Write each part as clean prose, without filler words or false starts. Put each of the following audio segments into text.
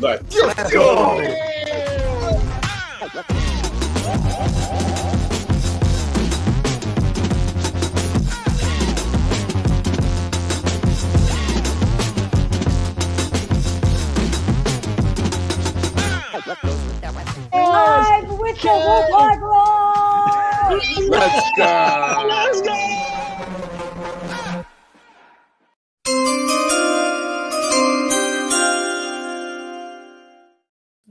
Let's go. Live with the Wolfhard Roar! Let's go. Let's go.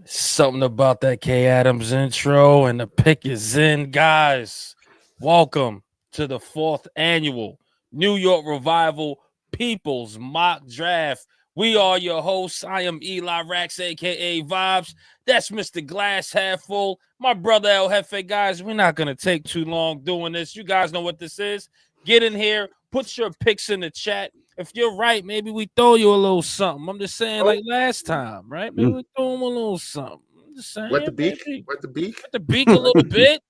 Something about that K Adams intro, and the pick is in, guys. Welcome to the 4th annual New York Revival People's Mock Draft. We are your hosts. I am Eli Rax, aka Vibes. That's Mr. Glass Half Full. My brother El Jefe, guys. We're not gonna take too long doing this. You guys know what this is. Get in here, put your picks in the chat. If you're right, maybe we throw you a little something. I'm just saying, like last time, right? Maybe we throw him a little something. I'm just saying, Wet the beak. maybe. Wet the beak. Wet the beak a little bit.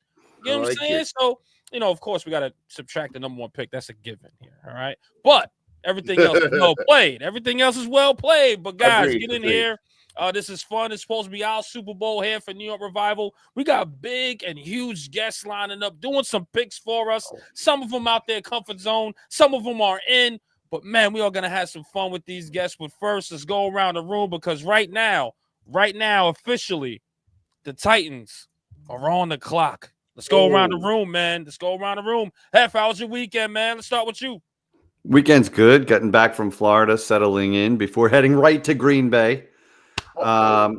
You know what I'm like saying? it. So, of course, we got to subtract the number 1 pick. That's a given here, all right? But everything else is well played. Everything else is well played. But, guys, get in here. This is fun. It's supposed to be our Super Bowl here for New York Revival. We got big and huge guests lining up, doing some picks for us. Some of them out there comfort zone. Some of them are in. But, man, we are going to have some fun with these guests. But first, let's go around the room because right now, officially, the Titans are on the clock. Let's go around the room, man. Let's go around the room. Hef, how was your weekend, man? Let's start with you. Weekend's good. Getting back from Florida, settling in before heading right to Green Bay. But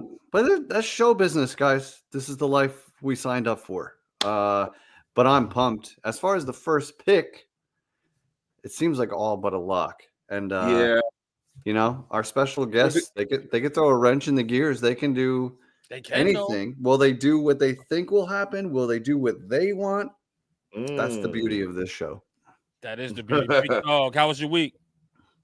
that's show business, guys. This is the life we signed up for. But I'm pumped. As far as the first pick, it seems like all but a lock. And our special guests, they could throw a wrench in the gears. They can do anything. Will they do what they think will happen? Will they do what they want? That's the beauty of this show. That is the beauty. Big Dog, how was your week?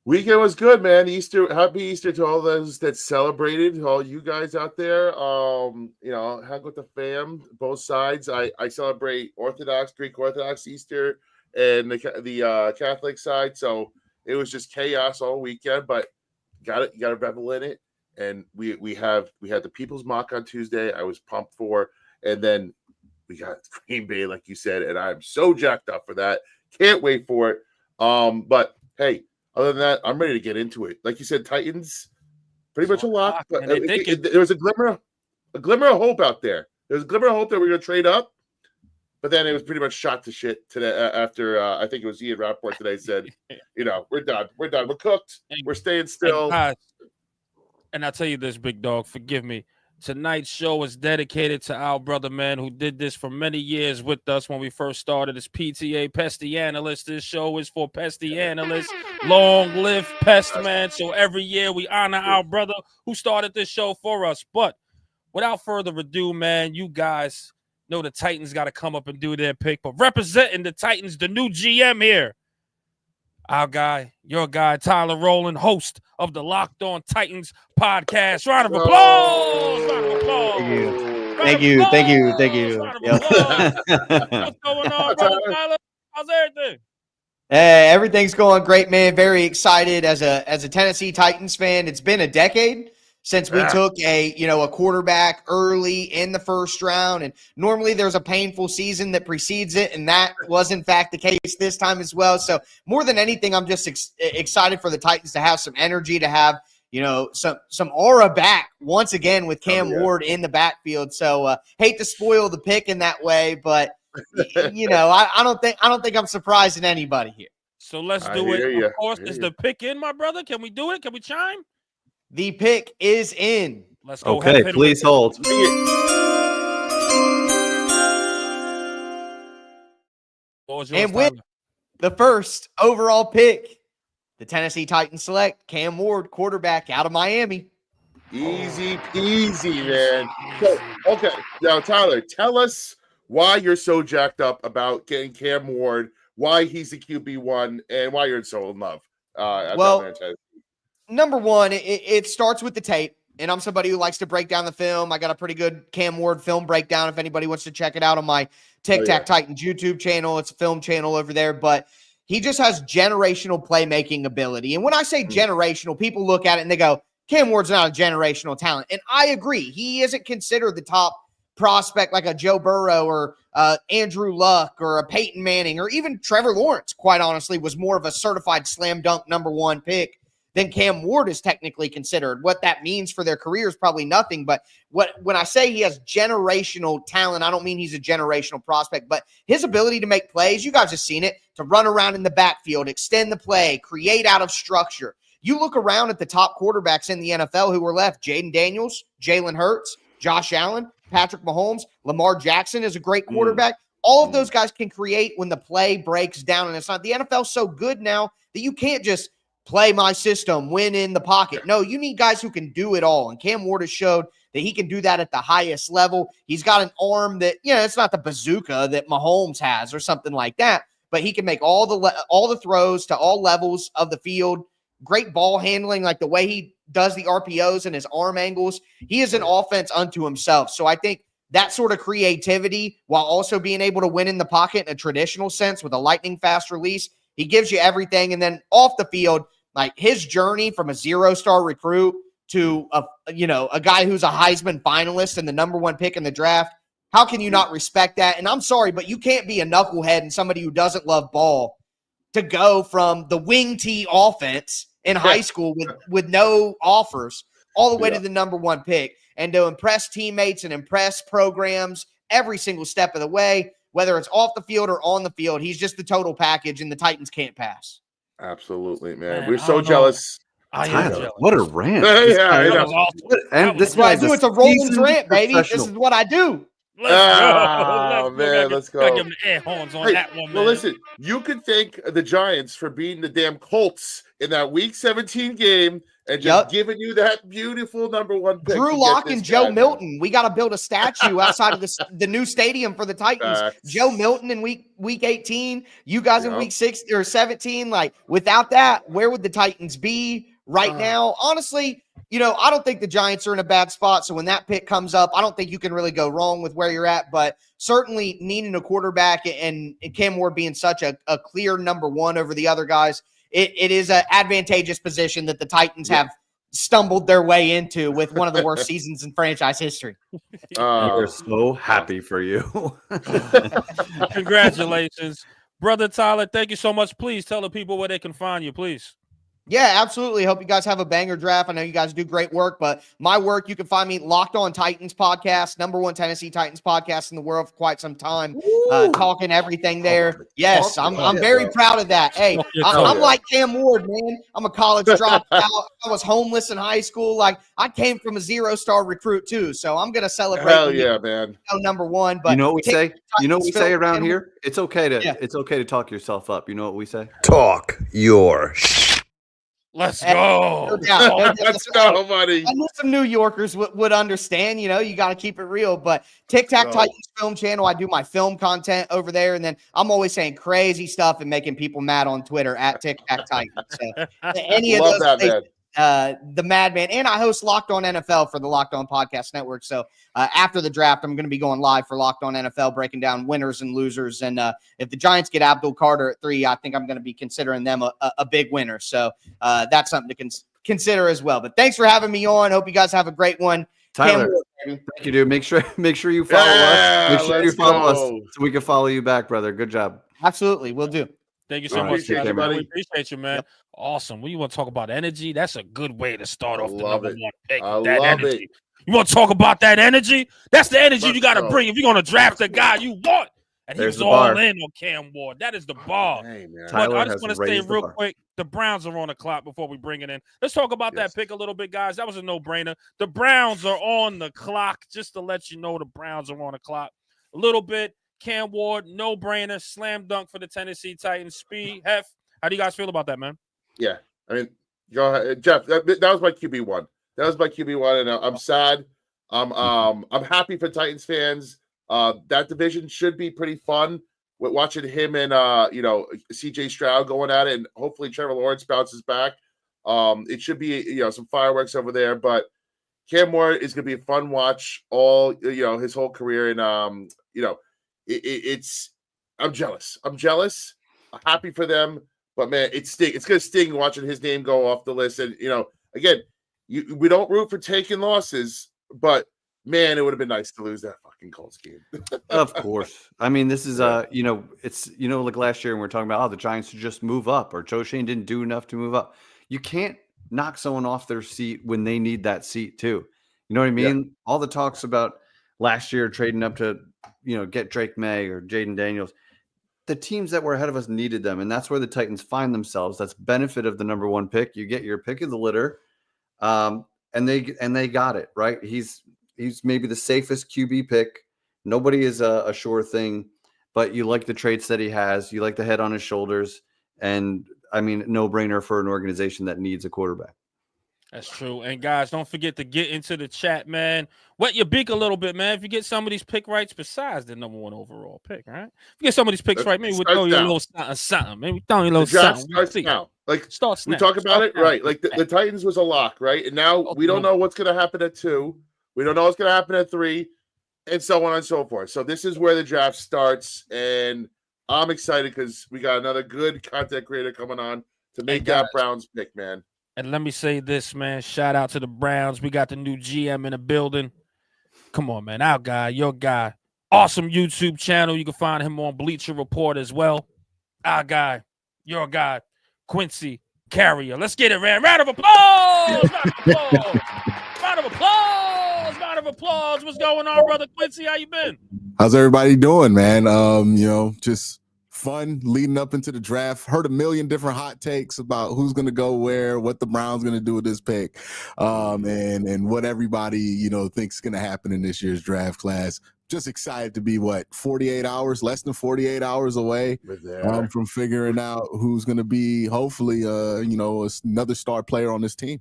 Weekend was good, man. Happy Easter to all those that celebrated, all you guys out there. Hang with the fam, both sides. I celebrate Greek Orthodox Easter and the Catholic side. So it was just chaos all weekend, but got to revel in it. And we had the People's Mock on Tuesday. I was pumped for, and then we got Green Bay, like you said, and I'm so jacked up for that. Can't wait for it. But hey, other than that, I'm ready to get into it. Like you said, Titans, pretty much a lock. But there was a glimmer of hope out there. There was a glimmer of hope that we were going to trade up, but then it was pretty much shot to shit today. After I think it was Ian Rapport today said, we're done, we're cooked, we're staying still. And I'll tell you this, Big Dog, forgive me. Tonight's show is dedicated to our brother, man, who did this for many years with us when we first started as PTA Pesty Analyst. This show is for Pesty Analysts. Long live Pest, man. So every year we honor our brother who started this show for us. But without further ado, man, you guys know the Titans got to come up and do their pick. But representing the Titans, the new GM here, our guy, your guy, Tyler Rowland, host of the Locked On Titans podcast. Round of applause! Round of applause! Thank you. Yep. What's going on, brother Tyler? How's everything? Hey, everything's going great, man. Very excited as a Tennessee Titans fan. It's been a decade since we took a quarterback early in the first round, and normally there's a painful season that precedes it, and that was in fact the case this time as well. So more than anything, I'm just excited for the Titans to have some energy, to have some aura back once again with Cam Ward in the backfield. So hate to spoil the pick in that way, but I don't think I'm surprising anybody here. So let's do it. Of course, is the pick in, my brother? Can we do it? Can we chime? The pick is in. Let's go. Okay, please hold. And with the first overall pick, the Tennessee Titans select Cam Ward, quarterback out of Miami. Easy peasy, man. So, okay, now Tyler, tell us why you're so jacked up about getting Cam Ward, why he's the QB1, and why you're so in love. Number one, it starts with the tape, and I'm somebody who likes to break down the film. I got a pretty good Cam Ward film breakdown if anybody wants to check it out on my Tic Tac Titans YouTube channel. It's a film channel over there, but he just has generational playmaking ability. And when I say generational, people look at it and they go, Cam Ward's not a generational talent. And I agree. He isn't considered the top prospect like a Joe Burrow or Andrew Luck or a Peyton Manning or even Trevor Lawrence, quite honestly, was more of a certified slam dunk number one pick than Cam Ward is technically considered. What that means for their career is probably nothing. But when I say he has generational talent, I don't mean he's a generational prospect, but his ability to make plays, you guys have seen it, to run around in the backfield, extend the play, create out of structure. You look around at the top quarterbacks in the NFL who were left: Jaden Daniels, Jalen Hurts, Josh Allen, Patrick Mahomes, Lamar Jackson is a great quarterback. All of those guys can create when the play breaks down. And it's not, the NFL's so good now that you can't just play my system, win in the pocket. No, you need guys who can do it all. And Cam Ward has showed that he can do that at the highest level. He's got an arm that, it's not the bazooka that Mahomes has or something like that, but he can make all the throws to all levels of the field. Great ball handling, like the way he does the RPOs and his arm angles. He is an offense unto himself. So I think that sort of creativity, while also being able to win in the pocket in a traditional sense with a lightning fast release, he gives you everything. And then off the field, like his journey from a 0-star recruit to a guy who's a Heisman finalist and the number one pick in the draft, how can you not respect that? And I'm sorry, but you can't be a knucklehead and somebody who doesn't love ball to go from the wing tee offense in high school with no offers all the way to the number one pick, and to impress teammates and impress programs every single step of the way, whether it's off the field or on the field. He's just the total package, and the Titans can't pass. Absolutely, man. We're so jealous. I am jealous. What a rant. Yeah, I know. Awesome. And this What I guy's do, a it's a Rollins seasoned rant, baby. This professional. is what I do. Let's go. Gotta give him the air horns on that one, man. Well, listen, you can thank the Giants for beating the damn Colts in that Week 17 game and just giving you that beautiful number one pick. Drew Lock and Joe Milton. We got to build a statue outside of the new stadium for the Titans. Joe Milton in week 18. You guys in week 6 or 17. Like, without that, where would the Titans be right now? Honestly, I don't think the Giants are in a bad spot. So when that pick comes up, I don't think you can really go wrong with where you're at. But certainly needing a quarterback and Cam Ward being such a clear number one over the other guys, it is an advantageous position that the Titans have stumbled their way into with one of the worst seasons in franchise history. We're so happy for you. Congratulations, Brother Tyler. Thank you so much. Please tell the people where they can find you, please. Yeah, absolutely. Hope you guys have a banger draft. I know you guys do great work, but my work, you can find me Locked On Titans podcast, number one Tennessee Titans podcast in the world for quite some time, talking everything there. Yes, I'm very proud of that. Hey, I'm like Cam Ward, man. I'm a college dropout. I was homeless in high school. Like, I came from a 0-star recruit too, so I'm going to celebrate. Hell yeah, man. Number one. But you know what we say? You know what we say around here? It's okay to talk yourself up. You know what we say? Talk your Let's go. No doubt. Let's go, buddy. I knew some New Yorkers would understand, you got to keep it real. But Tic Tac Titans Film Channel, I do my film content over there. And then I'm always saying crazy stuff and making people mad on Twitter at Tic Tac Titans. So any of those the Madman. And I host Locked On NFL for the Locked On Podcast Network. So after the draft, I'm going to be going live for Locked On NFL, breaking down winners and losers. And if the Giants get Abdul Carter at 3, I think I'm going to be considering them a big winner. So that's something to consider as well. But thanks for having me on. Hope you guys have a great one. Tyler, thank you, dude. Make sure you follow us. Make sure you follow us so we can follow you back, brother. Good job. Absolutely. We'll do. Thank you so much. We appreciate you, man. Yep. Awesome. When you want to talk about energy, that's a good way to start off the number one pick. I love it. You want to talk about that energy? That's the energy you got to bring if you're going to draft the guy you want. And he was all in on Cam Ward. That is the bar. Hey, but I just want to say real quick, the Browns are on the clock before we bring it in. Let's talk about that pick a little bit, guys. That was a no-brainer. The Browns are on the clock. Just to let you know, the Browns are on the clock a little bit. Cam Ward, no-brainer, slam dunk for the Tennessee Titans. Speed, Hef, how do you guys feel about that, man? Yeah, I mean, go ahead. Jeff, that was my QB1. That was my QB1, and I'm sad. I'm happy for Titans fans. That division should be pretty fun. With watching him and CJ Stroud going at it, and hopefully Trevor Lawrence bounces back. It should be some fireworks over there, but Cam Ward is going to be a fun watch all his whole career, and it's I'm jealous. I'm happy for them, but man, it's going to sting watching his name go off the list. And again, we don't root for taking losses, but man, it would have been nice to lose that fucking Colts game. Of course. I mean, this is it's like last year when we're talking about the Giants should just move up, or Joe Shane didn't do enough to move up. You can't knock someone off their seat when they need that seat too. You know what I mean? Yeah. All the talks about last year trading up to get Drake May or Jaden Daniels. The teams that were ahead of us needed them, and that's where the Titans find themselves. That's benefit of the number one pick. You get your pick of the litter, and they got it right. He's maybe the safest QB pick. Nobody is a sure thing, but you like the traits that he has. You like the head on his shoulders, and I mean, no brainer for an organization that needs a quarterback. That's true. And guys, don't forget to get into the chat, man. Wet your beak a little bit, man. If you get some of these pick rights besides the number one overall pick, all right? If you get some of these picks right, maybe we'll throw you a little something. Maybe we throw you a little something. Starts now. Like we talk about it, right? Like the Titans was a lock, right? And now we don't know what's going to happen at 2. We don't know what's going to happen at 3, and so on and so forth. So this is where the draft starts, and I'm excited because we got another good content creator coming on to make that Browns pick, man. And let me say this, man. Shout out to the Browns. We got the new GM in the building. Come on, man. Our guy, your guy. Awesome YouTube channel. You can find him on Bleacher Report as well. Our guy, your guy, Quincy Carrier. Let's get it, man. Round of applause. Round of applause. Round of applause. What's going on, brother Quincy? How you been? How's everybody doing, man? Just fun leading up into the draft. Heard a million different hot takes about who's going to go where, what the Browns going to do with this pick, and what everybody thinks is going to happen in this year's draft class. Just excited to be less than 48 hours away from figuring out who's going to be hopefully another star player on this team.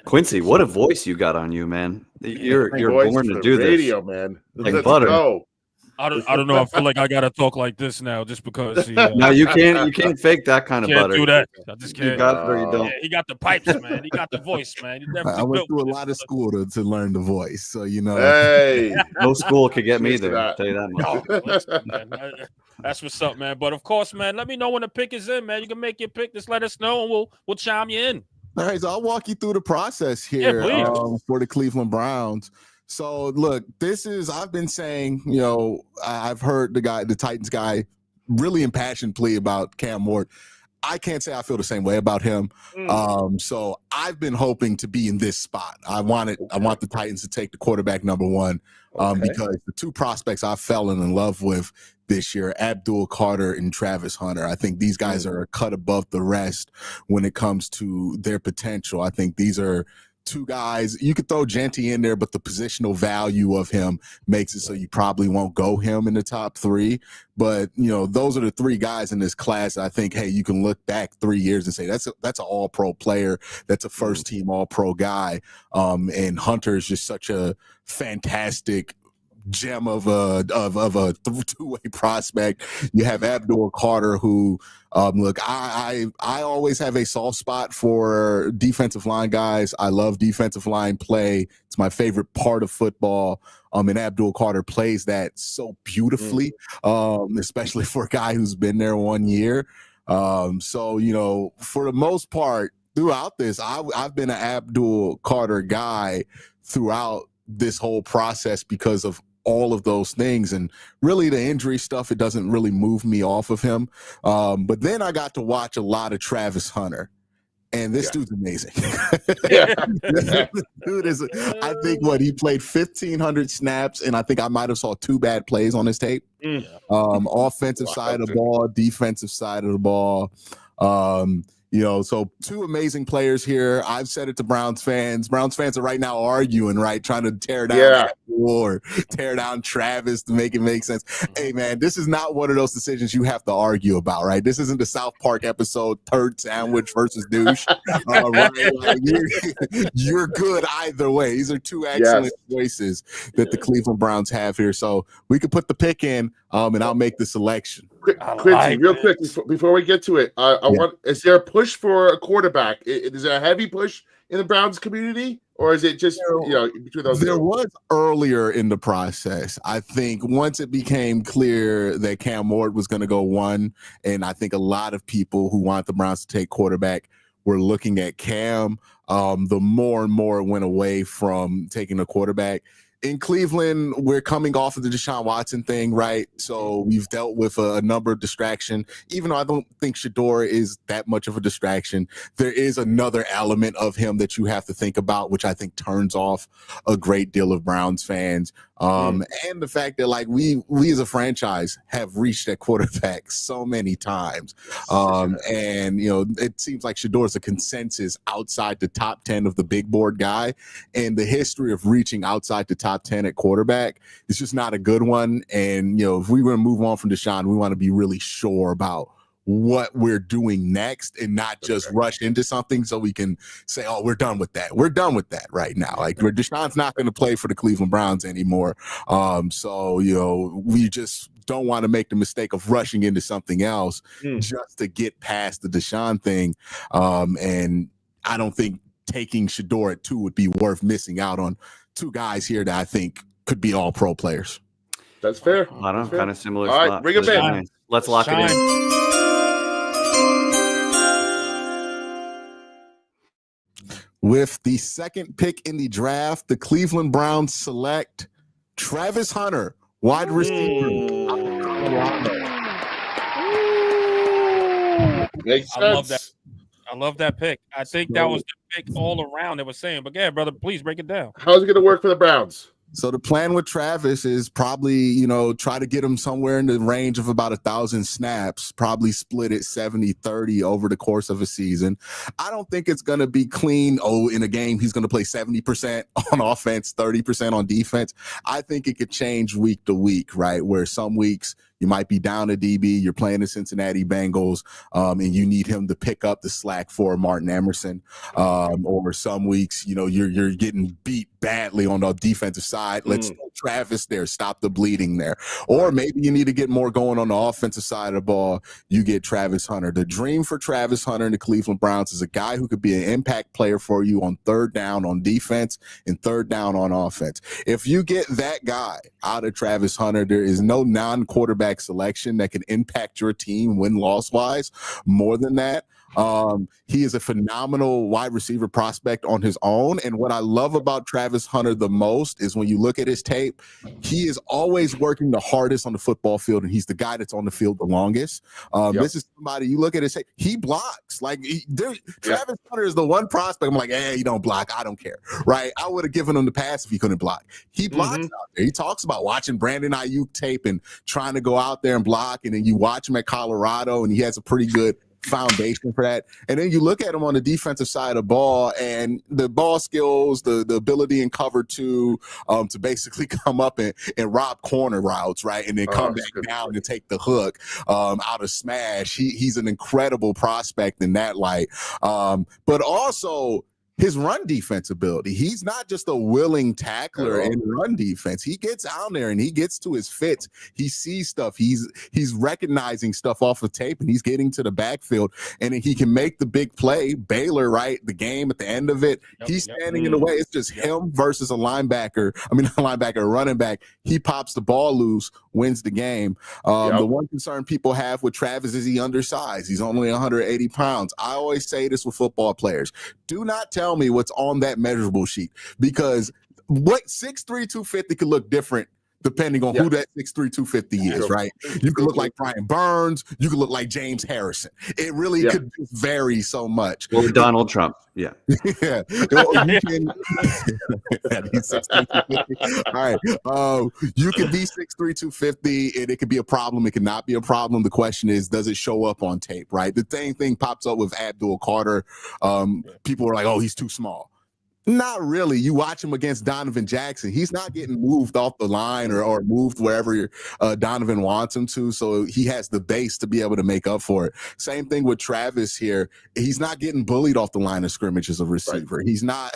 Quincy, what a voice you got on you, man. You're born to do radio, this, man. Like butter. Go. I don't know. I feel like I gotta talk like this now, just because. No, you can't fake that kind of butter. Do that. I just can't. You got it or you don't. Yeah, he got the pipes, man. He got the voice, man. I went through a lot of school to learn the voice, so Hey, no school could get me there. I'll tell you that much. Oh, listen, man. That's what's up, man. But of course, man, let me know when the pick is in, man. You can make your pick. Just let us know, and we'll chime you in. All right, so I'll walk you through the process here for the Cleveland Browns. So look, I've been saying, I've heard the Titans guy really impassioned plea about Cam Ward. I can't say I feel the same way about him. So I've been hoping to be in this spot. I want the Titans to take the quarterback number 1 because the 2 prospects I fell in love with this year, Abdul Carter and Travis Hunter. I think these guys are a cut above the rest when it comes to their potential. I think these are 2 guys. You could throw Genty in there, but the positional value of him makes it so you probably won't go him in the top 3. But those are the 3 guys in this class that I think, hey, you can look back 3 years and say that's an all-pro player, that's a first-team all-pro guy. And Hunter is just such a fantastic gem of a 2-way prospect. You have Abdul Carter, who look, I always have a soft spot for defensive line guys. I love defensive line play. It's my favorite part of football. And Abdul Carter plays that so beautifully, especially for a guy who's been there 1 year. So for the most part throughout this, I've been an Abdul Carter guy throughout this whole process because of all of those things, and really the injury stuff, it doesn't really move me off of him. But then I got to watch a lot of Travis Hunter, and this dude's amazing. This dude is, I think he played 1,500 snaps, and I think I might have saw 2 bad plays on his tape. Offensive side of the ball, defensive side of the ball. So 2 amazing players here. I've said it to Browns fans. Browns fans are right now arguing, trying to tear down or tear down Travis to make it make sense. Hey, man, this is not one of those decisions you have to argue about, right? This isn't the South Park episode, turd sandwich versus douche. You're good either way. These are 2 excellent choices that the Cleveland Browns have here. So we could put the pick in, and I'll make the selection. Quincy, real quick before we get to it, is there a push for a quarterback? Is there a heavy push in the Browns community, or is it just between those? There was earlier in the process. I think once it became clear that Cam Ward was going to go 1, and I think a lot of people who want the Browns to take quarterback were looking at Cam. the more and more it went away from taking a quarterback. In Cleveland, we're coming off of the Deshaun Watson thing, right? So we've dealt with a number of distraction. Even though I don't think Shador is that much of a distraction, there is another element of him that you have to think about, which I think turns off a great deal of Browns fans. And the fact that like we as a franchise have reached that quarterback so many times. And it seems like Shador is a consensus outside the top 10 of the big board guy, and the history of reaching outside the top 10 at quarterback is just not a good one. And if we want to move on from Deshaun, we want to be really sure about what we're doing next and not just rush into something so we can say, oh, we're done with that. We're done with that right now. Like Deshaun's not going to play for the Cleveland Browns anymore. So we just don't want to make the mistake of rushing into something else just to get past the Deshaun thing. And I don't think taking Shador at 2 would be worth missing out on 2 guys here that I think could be all pro players. That's fair. I don't know, kind of similar. All right, bring it in. Let's lock it in. With the second pick in the draft, the Cleveland Browns select Travis Hunter, wide receiver. Makes sense. I love that pick. I think that was the pick all around they were saying. But yeah, brother, please break it down. How's it going to work for the Browns? So the plan with Travis is probably, try to get him somewhere in the range of about 1,000 snaps, probably split it 70-30 over the course of a season. I don't think it's going to be clean. Oh, in a game, he's going to play 70% on offense, 30% on defense. I think it could change week to week, right? Where some weeks you might be down a DB, you're playing the Cincinnati Bengals, and you need him to pick up the slack for Martin Emerson. Or some weeks, you're getting beat badly on the defensive side. Let's throw Travis there, stop the bleeding there. Or maybe you need to get more going on the offensive side of the ball. You get Travis Hunter. The dream for Travis Hunter and the Cleveland Browns is a guy who could be an impact player for you on third down on defense and third down on offense. If you get that guy out of Travis Hunter, there is no non-quarterback selection that can impact your team win-loss wise more than that. He is a phenomenal wide receiver prospect on his own. And what I love about Travis Hunter the most is when you look at his tape, he is always working the hardest on the football field, and he's the guy that's on the field the longest. This is somebody, you look at his tape, he blocks. Travis Hunter is the one prospect I'm like, hey, you don't block, I don't care, right? I would have given him the pass if he couldn't block. He blocks out there. He talks about watching Brandon Ayuk tape and trying to go out there and block, and then you watch him at Colorado, and he has a pretty good foundation for that. And then you look at him on the defensive side of the ball, and the ball skills, the ability in cover 2 to basically come up and rob corner routes, right? And then come back down and take the hook out of smash. He's an incredible prospect in that light. But also his run defense ability. He's not just a willing tackler in run defense. He gets out there and he gets to his fits. He sees stuff. He's recognizing stuff off of tape, and he's getting to the backfield, and he can make the big play. Baylor, right? The game at the end of it, he's standing in the way. It's just him versus a linebacker. I mean, not a linebacker, a running back. He pops the ball loose, wins the game. The one concern people have with Travis is he's undersized. He's only 180 pounds. I always say this with football players. Do not tell me what's on that measurable sheet, because what 6'3", 250 could look different depending on who that 6'3", 250 is, right? You could look like Brian Burns. You could look like James Harrison. It really could just vary so much. Or Donald Trump. Yeah. Yeah. Well, you can, he's 6'3", 250. All right. You can be 6'3", 250, and it could be a problem. It could not be a problem. The question is, does it show up on tape, right? The same thing pops up with Abdul Carter. People are like, oh, he's too small. Not really. You watch him against Donovan Jackson. He's not getting moved off the line or moved wherever Donovan wants him to. So he has the base to be able to make up for it. Same thing with Travis here. He's not getting bullied off the line of scrimmage as a receiver. Right. He's not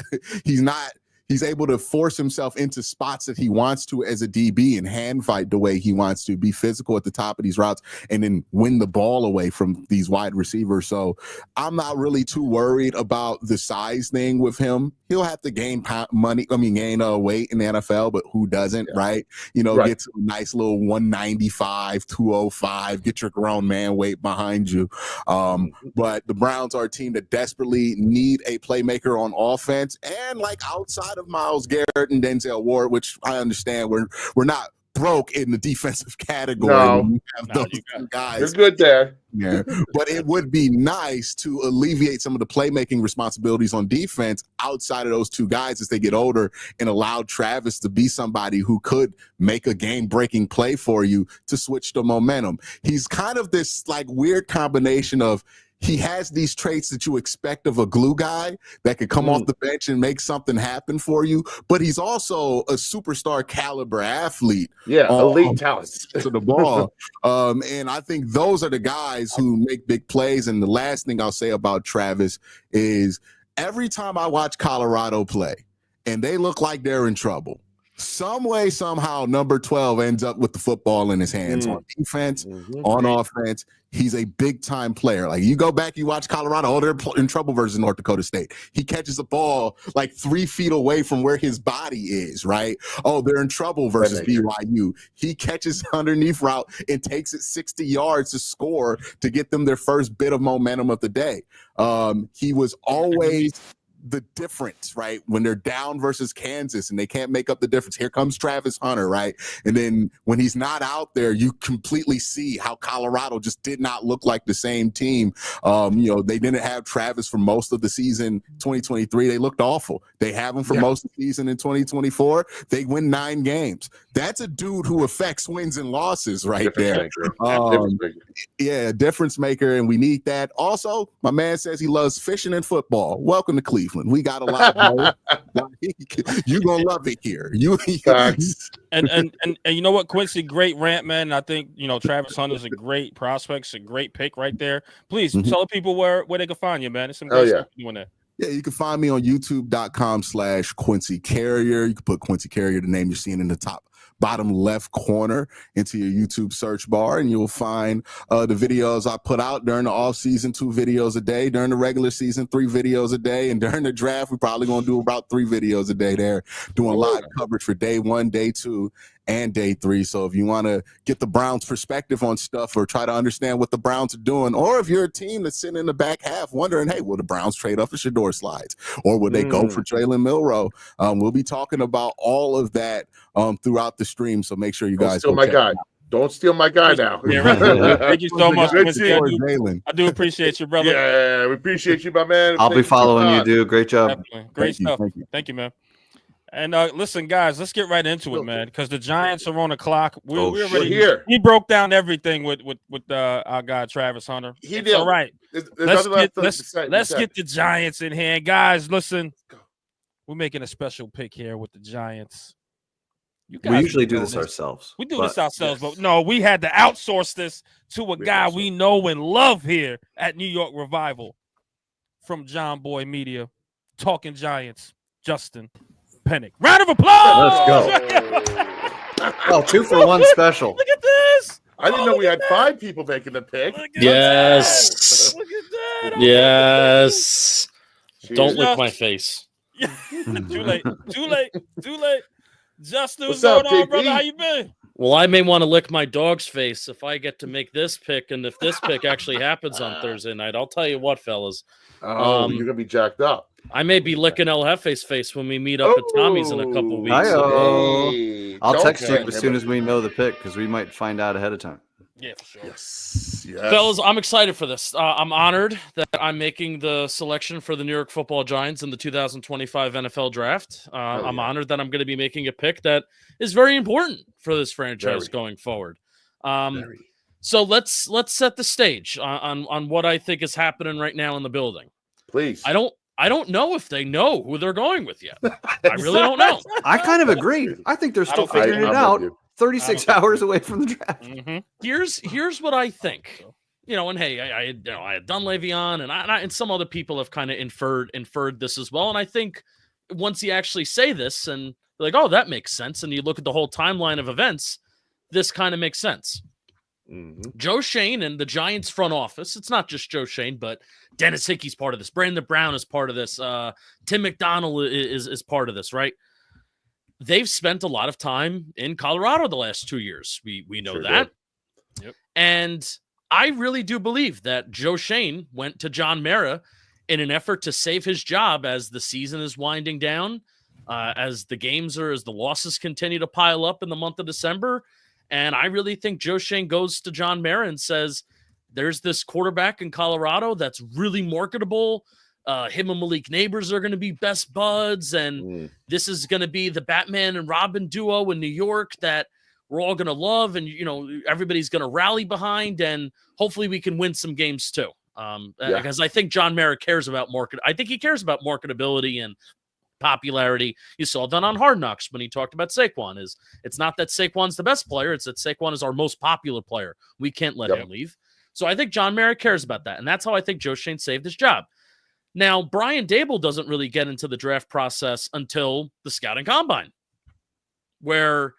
He's able to force himself into spots that he wants to as a DB and hand fight the way he wants to, be physical at the top of these routes, and then win the ball away from these wide receivers. So I'm not really too worried about the size thing with him. He'll have to gain weight in the NFL, but who doesn't, right? Get to a nice little 195, 205, get your grown man weight behind you. But the Browns are a team that desperately need a playmaker on offense, and like outside of Myles Garrett and Denzel Ward, which I understand we're not broke in the defensive category. No, those guys. You're good there. Yeah, but it would be nice to alleviate some of the playmaking responsibilities on defense outside of those two guys as they get older, and allow Travis to be somebody who could make a game-breaking play for you to switch the momentum. He's kind of this like weird combination of, he has these traits that you expect of a glue guy that could come off the bench and make something happen for you, but he's also a superstar caliber athlete. Yeah, elite talents to the ball. And I think those are the guys who make big plays. And the last thing I'll say about Travis is, every time I watch Colorado play and they look like they're in trouble, some way, somehow, number 12 ends up with the football in his hands on defense, on offense. He's a big-time player. Like, you go back, you watch Colorado, they're in trouble versus North Dakota State. He catches the ball like 3 feet away from where his body is, right? Oh, they're in trouble versus BYU. He catches underneath route and takes it 60 yards to score to get them their first bit of momentum of the day. He was always the difference, right? When they're down versus Kansas and they can't make up the difference, here comes Travis Hunter, right? And then when he's not out there, you completely see how Colorado just did not look like the same team. They didn't have Travis for most of the season 2023. They looked awful. They have him for most of the season in 2024. They win 9 games. That's a dude who affects wins and losses right there. Difference maker, and we need that. Also, my man says he loves fishing and football. Welcome to Cleveland. We got a lot of you're gonna love it here. And you know what, Quincy, great rant, man. I think Travis Hunter's a great prospect, a great pick right there. Please tell the people where they can find you, man. There's some great stuff doing there. Yeah, you can find me on youtube.com/Quincy Carrier. You can put Quincy Carrier, the name you're seeing in the bottom left corner, into your YouTube search bar, and you'll find the videos I put out during the off season, 2 videos a day, during the regular season, 3 videos a day, and during the draft, we're probably going to do about 3 videos a day there, doing live coverage for day 1, day 2, and day 3. So if you want to get the Browns perspective on stuff, or try to understand what the Browns are doing, or if you're a team that's sitting in the back half wondering, hey, will the Browns trade up for Shador Slides, or will they go for Traylon Milroe? We'll be talking about all of that throughout the stream. So make sure you guys steal my guy. Don't steal my guy now. Thank you so much. I do appreciate you, brother. Yeah, we appreciate you, my man. I'll be following you, dude. Great job. Definitely. Great stuff. Thank you, man. And listen, guys, let's get right into it, man, because the Giants are on the clock. We're already here. He broke down everything with our guy Travis Hunter. He did. All right. Let's get the Giants in here, guys. Listen, we're making a special pick here with the Giants. We usually do this ourselves. We do this ourselves, but no, we had to outsource this to a guy we know and love here at New York Revival, from John Boy Media, Talking Giants, Justin Pennick. Round of applause! Let's go. 2 for 1 special. Look at this. I didn't know we had 5 people making the pick. Yes. Look at that. Yes. Don't lick my face. Too late. Justin, what's up, going on, JP? brother? How you been? Well, I may want to lick my dog's face if I get to make this pick, and if this pick actually happens on Thursday night, I'll tell you what, fellas. You're gonna be jacked up. I may be licking El Jefe's face when we meet up at Tommy's in a couple weeks. Hey, I'll text you as soon as we know the pick, because we might find out ahead of time. Yeah, for sure. Yes. Fellas, I'm excited for this. I'm honored that I'm making the selection for the New York Football Giants in the 2025 NFL Draft. I'm honored that I'm going to be making a pick that is very important for this franchise going forward. So let's set the stage on what I think is happening right now in the building. Please. I don't know if they know who they're going with yet. I really don't know. I kind of agree. I think they're still figuring it out. 36 hours away from the draft. Mm-hmm. Here's what I think. And hey, I had done Le'Veon, and some other people have kind of inferred this as well. And I think once you actually say this and like, oh, that makes sense, and you look at the whole timeline of events, this kind of makes sense. Joe Shane and the Giants front office, it's not just Joe Shane, but Dennis Hickey's part of this. Brandon Brown is part of this. Tim McDonald is part of this, right? They've spent a lot of time in Colorado the last 2 years. We know that. Yep. And I really do believe that Joe Shane went to John Mara in an effort to save his job as the season is winding down, as the losses continue to pile up in the month of December. And I really think Joe Shane goes to John Mara and says, there's this quarterback in Colorado that's really marketable. Him and Malik Neighbors are going to be best buds. And this is going to be the Batman and Robin duo in New York that we're all going to love. And, everybody's going to rally behind. And hopefully we can win some games too. Because I think John Mara cares about market. I think he cares about marketability and popularity. You saw that on Hard Knocks when he talked about Saquon. It's not that Saquon's the best player, it's that Saquon is our most popular player. We can't let him leave. So I think John Mara cares about that, and that's how I think Joe Shane saved his job. Now, Brian Dable doesn't really get into the draft process until the scouting combine, where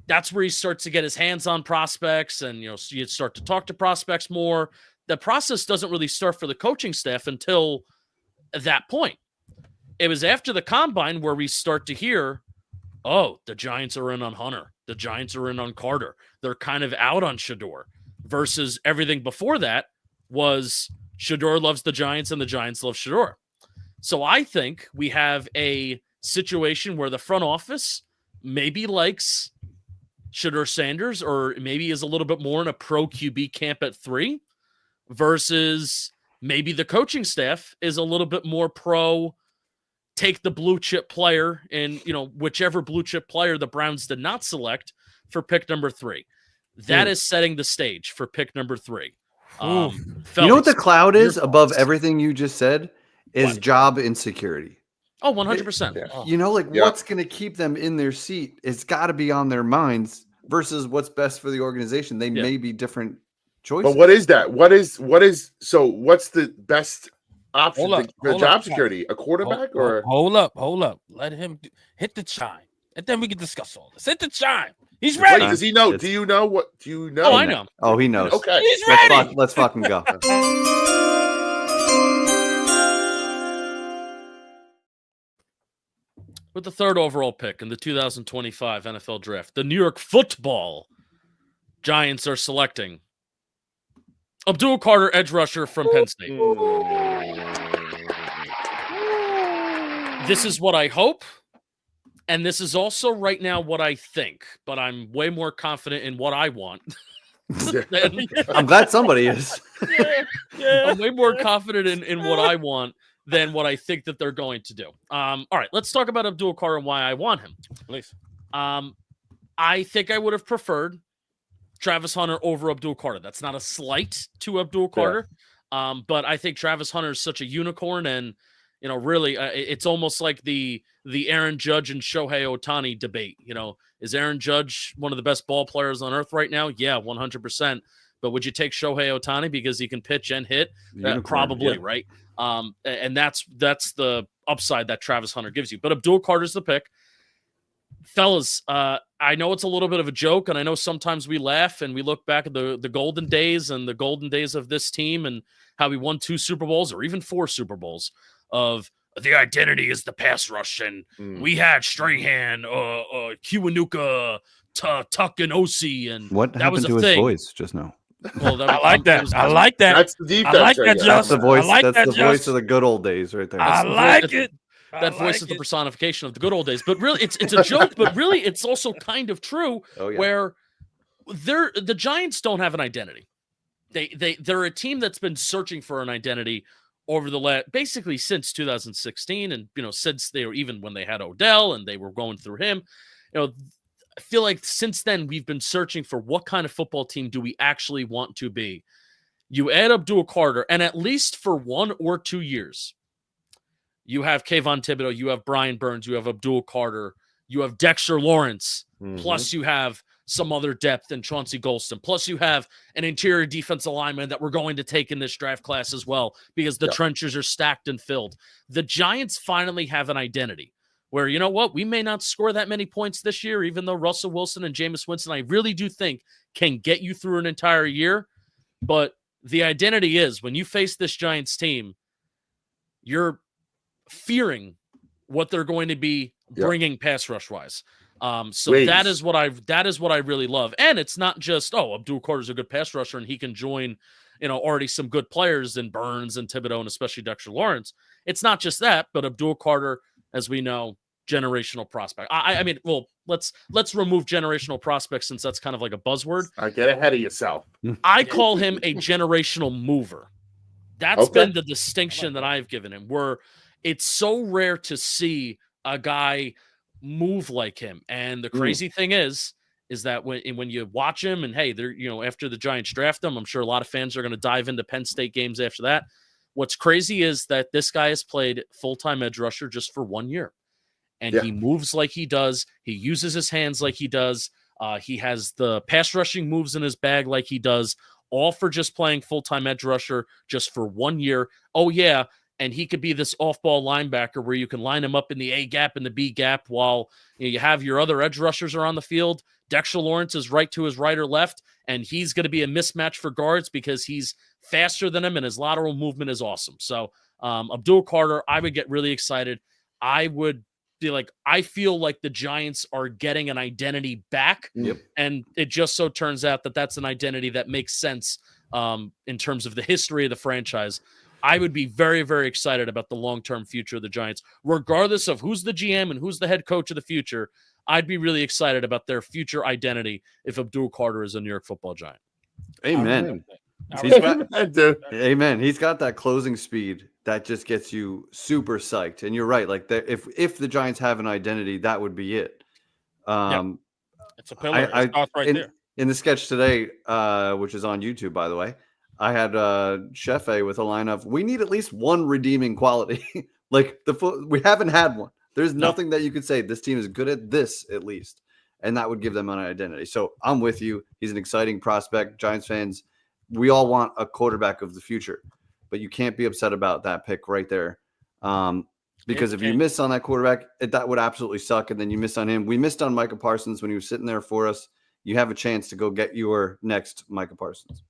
that's where he starts to get his hands on prospects, and you start to talk to prospects more. The process doesn't really start for the coaching staff until that point. It was after the combine where we start to hear, oh, the Giants are in on Hunter. The Giants are in on Carter. They're kind of out on Shedeur, versus everything before that was Shedeur loves the Giants and the Giants love Shedeur. So I think we have a situation where the front office maybe likes Shedeur Sanders, or maybe is a little bit more in a pro QB camp at 3, versus maybe the coaching staff is a little bit more pro take the blue chip player and, whichever blue chip player the Browns did not select for pick number 3. That is setting the stage for pick number 3. You know what the cloud is above everything you just said is job insecurity. Oh, 100%. What's going to keep them in their seat? It's got to be on their minds versus what's best for the organization. They may be different choices. But what is that? What's the best option for job security? A quarterback or hold up. Let him hit the chime, and then we can discuss all this. Hit the chime. He's ready. Wait, does he know? Do you know what? Do you know? Oh, I know. Oh, he knows. Okay, he's ready. Let's fucking go. With the 3rd overall pick in the 2025 NFL Draft, the New York Football Giants are selecting Abdul Carter, edge rusher from Penn State. This is what I hope, and this is also right now what I think, but I'm way more confident in what I want. I'm glad somebody is. I'm way more confident in what I want than what I think that they're going to do. All right, let's talk about Abdul Carter and why I want him. Please. I think I would have preferred Travis Hunter over Abdul Carter. That's not a slight to Abdul Carter, but I think Travis Hunter is such a unicorn, and really, it's almost like the Aaron Judge and Shohei Ohtani debate. Is Aaron Judge one of the best ball players on earth right now? Yeah, 100%. But would you take Shohei Ohtani because he can pitch and hit? Probably, right? And that's the upside that Travis Hunter gives you. But Abdul Carter's the pick. Fellas, I know it's a little bit of a joke, and I know sometimes we laugh and we look back at the golden days and the golden days of this team and how we won 2 Super Bowls or even 4 Super Bowls of the identity is the pass rush, and we had Strahan, Kiwanuka, Tuck, and Osi, and what that happened was a to his thing. voice just now? Well, I like that. I like that. That's the defense. I like that. That's the voice. That's the voice Just. of the good old days, right there. I like it. That voice is the personification of the good old days. But really, it's a joke. But really, it's also kind of true. Where the Giants don't have an identity. They're a team that's been searching for an identity over the basically since 2016, and since they were, even when they had Odell and they were going through him, I feel like since then we've been searching for what kind of football team do we actually want to be. You add Abdul Carter, and at least for 1 or 2 years, you have Kayvon Thibodeau, you have Brian Burns, you have Abdul Carter, you have Dexter Lawrence, plus you have some other depth in Chauncey Golston, plus you have an interior defensive lineman that we're going to take in this draft class as well, because the trenches are stacked and filled. The Giants finally have an identity. where, you know what, we may not score that many points this year, even though Russell Wilson and Jameis Winston, I really do think, can get you through an entire year. But the identity is, when you face this Giants team, you're fearing what they're going to be bringing pass rush wise. So that is what I really love. And it's not just, Abdul Carter's a good pass rusher and he can join, already some good players in Burns and Thibodeau and especially Dexter Lawrence. It's not just that, but Abdul Carter, as we know, generational prospect. I mean, well, let's remove generational prospects since that's kind of like a buzzword. I get ahead of yourself. I call him a generational mover. That's been the distinction that I've given him, where it's so rare to see a guy move like him. And the crazy thing is that when you watch him, and hey, they're, after the Giants draft him, I'm sure a lot of fans are going to dive into Penn State games after that. What's crazy is that this guy has played full-time edge rusher just for 1 year. And he moves like he does. He uses his hands like he does. He has the pass rushing moves in his bag like he does, all for just playing full-time edge rusher just for 1 year. Oh, yeah. And he could be this off-ball linebacker where you can line him up in the A gap and the B gap while you have your other edge rushers are on the field. Dexter Lawrence is right to his right or left, and he's going to be a mismatch for guards because he's faster than him and his lateral movement is awesome. So Abdul Carter, I would get really excited. I would be like, I feel like the Giants are getting an identity back. Yep. And it just so turns out that that's an identity that makes sense in terms of the history of the franchise. I would be very, very excited about the long-term future of the Giants, regardless of who's the GM and who's the head coach of the future. I'd be really excited about their future identity if Abdul Carter is a New York Football Giant. Amen. Amen. He's got that closing speed that just gets you super psyched. And you're right. Like if the Giants have an identity, that would be it. It's a pillar. It starts right there. In the sketch today, which is on YouTube, by the way, I had Chef A with a line of, we need at least one redeeming quality. Like we haven't had one. There's nothing that you could say this team is good at this at least, and that would give them an identity. So I'm with you. He's an exciting prospect. Giants fans, we all want a quarterback of the future, but you can't be upset about that pick right there. Because if you miss on that quarterback, that would absolutely suck. And then you miss on him. We missed on Micah Parsons when he was sitting there for us. You have a chance to go get your next Micah Parsons.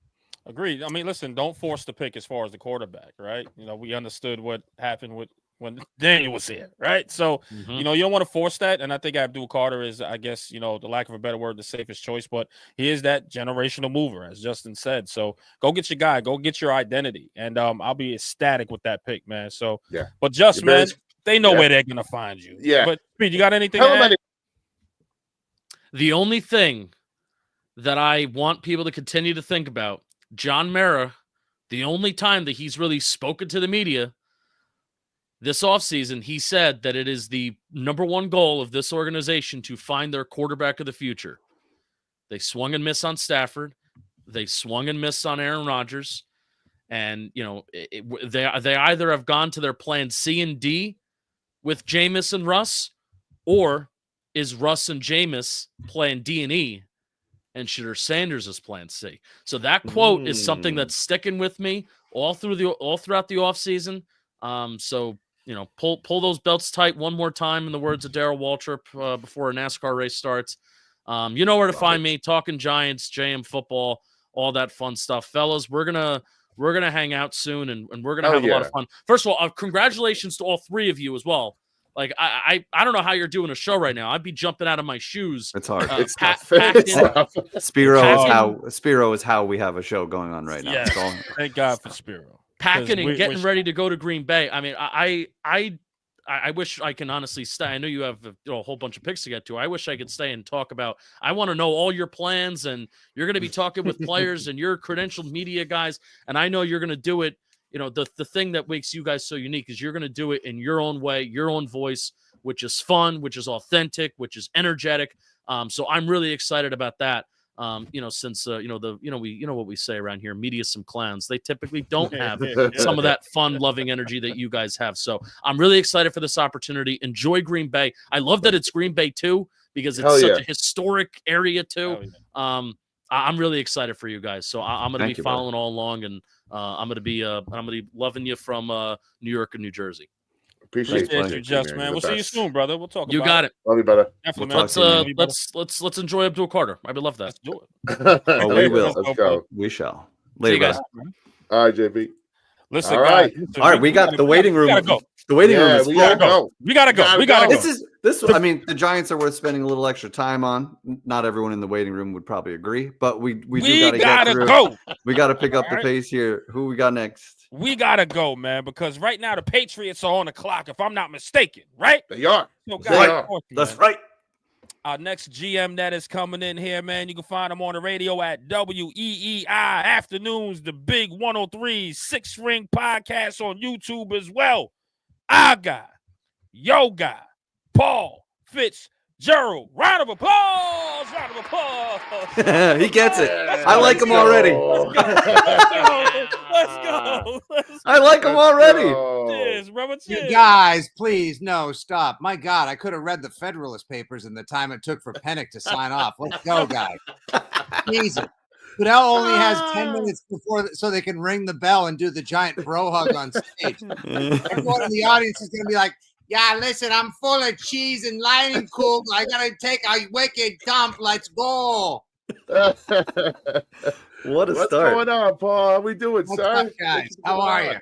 Agreed. I mean, listen, don't force the pick as far as the quarterback, right? We understood what happened when Daniel was here, right? So, you don't want to force that. And I think Abdul Carter is, I guess, the lack of a better word, the safest choice. But he is that generational mover, as Justin said. So go get your guy. Go get your identity. And I'll be ecstatic with that pick, man. So, but just, man, they know where they're going to find you. Yeah. But, Speed, you got anything to add? The only thing that I want people to continue to think about, John Mara, the only time that he's really spoken to the media this offseason, he said that it is the number one goal of this organization to find their quarterback of the future. They swung and missed on Stafford. They swung and missed on Aaron Rodgers. And, they either have gone to their plan C and D with Jameis and Russ, or is Russ and Jameis plan D and E, and Shedeur Sanders is plan C. So that quote is something that's sticking with me all throughout the offseason. So, pull those belts tight one more time, in the words of Darrell Waltrip, before a NASCAR race starts. You know where to find me, talking Giants, JM football, all that fun stuff. Fellas, we're gonna hang out soon, and we're gonna have a lot of fun. First of all, congratulations to all three of you as well. Like, I don't know how you're doing a show right now. I'd be jumping out of my shoes. It's hard. It's Spiro is how we have a show going on right now. Yeah. Thank God for Spiro. Packing and getting ready to go to Green Bay. I mean, I wish I can honestly stay. I know you have a whole bunch of picks to get to. I wish I could stay and talk about. I want to know all your plans, and you're going to be talking with players and your credentialed media guys. And I know you're going to do it. The thing that makes you guys so unique is you're going to do it in your own way, your own voice, which is fun, which is authentic, which is energetic. So I'm really excited about that. Since what we say around here, media some clowns. They typically don't have some of that fun, loving energy that you guys have. So I'm really excited for this opportunity. Enjoy Green Bay. I love that it's Green Bay too, because it's such a historic area too. I'm really excited for you guys. So I'm going to be following all along, and I'm going to be loving you from New York and New Jersey. Appreciate Appreciate you, you, Just, man. man. You're We'll the see you best. soon, brother. We'll talk You about got it. Love you, brother. Definitely, We'll man. talk to you, man. Let's enjoy Abdul Carter. I would love that. Let's do it. Oh, we will. Let's go. We shall. See you Later, guys. brother. All right, JB. Listen, All right. guys. Listen, All right, we got the waiting room. We gotta go. The waiting room is we full. gotta go. We gotta go. We gotta go. This. I mean, the Giants are worth spending a little extra time on. Not everyone in the waiting room would probably agree, but we do gotta get through. Go. We got to pick up the All right. pace here. Who we got next? We gotta go, man, because right now the Patriots are on the clock, if I'm not mistaken, right? They are. So, They guys, are. of course, That's man, right. our next GM that is coming in here, man. You can find him on the radio at WEEI Afternoons, the big 103 Six Ring podcast on YouTube as well. Our guy, yo guy, Paul Fitzgerald. Round of applause. Round of applause. He gets it. I like him already. Let's go. I like him already. Cheers, brother. You Cheers. guys, please, no, stop. My God, I could have read the Federalist Papers in the time it took for Pennick to sign off. Let's go, guys. Jesus. Goodell only has 10 minutes before, so they can ring the bell and do the giant bro hug on stage. Everyone in the audience is going to be like, yeah, listen, I'm full of cheese and lining cool. I got to take a wicked dump. Let's go. What a What's start. going on, Paul? How we doing, What's sir? up, guys? How are you?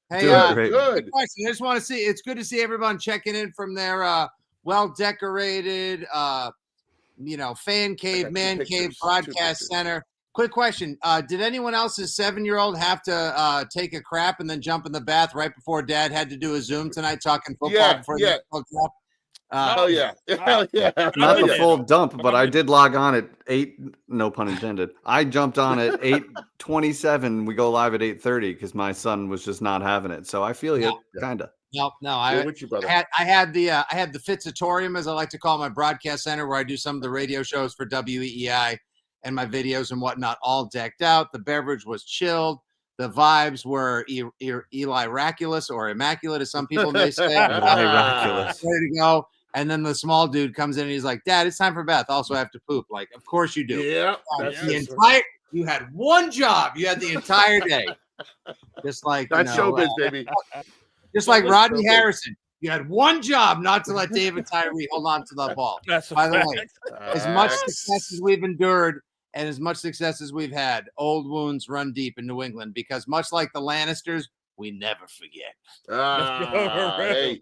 Hey, Doing great. Good. question. I just want to see. It's good to see everyone checking in from their well-decorated, fan cave, man Pictures, cave, 2 broadcast pictures. center. Quick question: did anyone else's 7-year-old have to take a crap and then jump in the bath right before Dad had to do a Zoom tonight talking football? Yeah, before yeah. the draft? Hell yeah. Hell yeah. Not Hell the yeah. full dump, but I did log on at 8. No pun intended. I jumped on at 8:27. We go live at 8:30 because my son was just not having it. So I feel you, kind of. No, We're I with you, brother. had the Fitzatorium, as I like to call my broadcast center, where I do some of the radio shows for WEEI and my videos and whatnot, all decked out. The beverage was chilled. The vibes were Eli-raculous or immaculate, as some people may say. Miraculous. Ready to go. And then the small dude comes in and he's like, Dad, it's time for bath. Also, I have to poop. Like, of course you do. Yeah. You had one job. You had the entire day. Just like That's showbiz, baby. just like Showbiz, Rodney showbiz. Harrison. You had one job, not to let David Tyree hold on to the ball. That's a By the fact. way, as much success as we've endured and as much success as we've had, old wounds run deep in New England because much like the Lannisters, we never forget. Hey,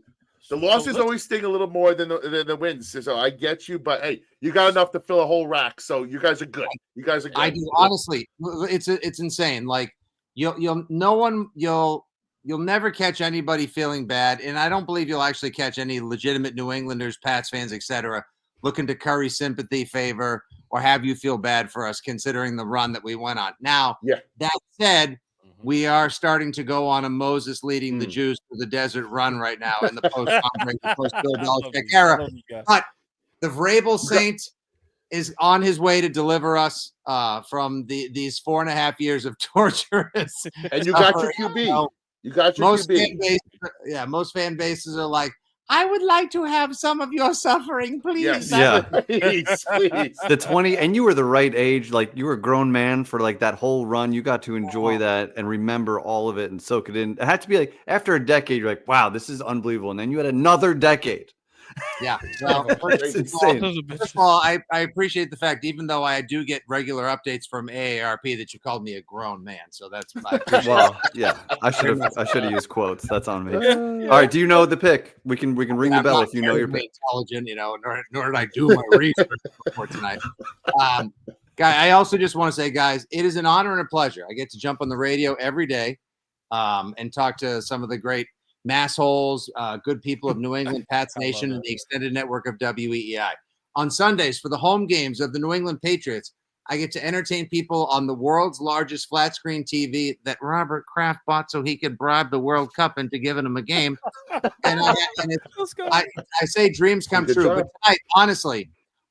the losses always sting a little more than the wins. So I get you, but hey, you got enough to fill a whole rack. So you guys are good. You guys are good. I do honestly. It's insane. Like you'll never catch anybody feeling bad, and I don't believe you'll actually catch any legitimate New Englanders, Pats fans, etc., looking to curry sympathy, favor, or have you feel bad for us, considering the run that we went on. Now, that said, we are starting to go on a Moses leading the Jews through the desert run right now in the post-Bill Belichick era. But the Vrabel Saint is on his way to deliver us from these 4.5 years of torturous. And you got your QB. You got your QB. Most fan bases are like, I would like to have some of your suffering, please. Yes. Yeah. Please. The 20, and you were the right age. Like you were a grown man for like that whole run. You got to enjoy that and remember all of it and soak it in. It had to be like after a decade, you're like, wow, this is unbelievable. And then you had another decade. Yeah. Well, It's insane. first of all, I appreciate the fact, even though I do get regular updates from AARP, that you called me a grown man. So that's Well, yeah. I should have used quotes. That's on me. All right. Do you know the pick? We can ring the bell if you know your pick. Intelligent, nor did I do my research for tonight. I also just want to say, guys, it is an honor and a pleasure. I get to jump on the radio every day and talk to some of the great massholes, good people of New England, Pats Nation, and the extended network of WEEI. On Sundays, for the home games of the New England Patriots, I get to entertain people on the world's largest flat screen TV that Robert Kraft bought so he could bribe the World Cup into giving him a game. And I say dreams come true. But tonight, honestly,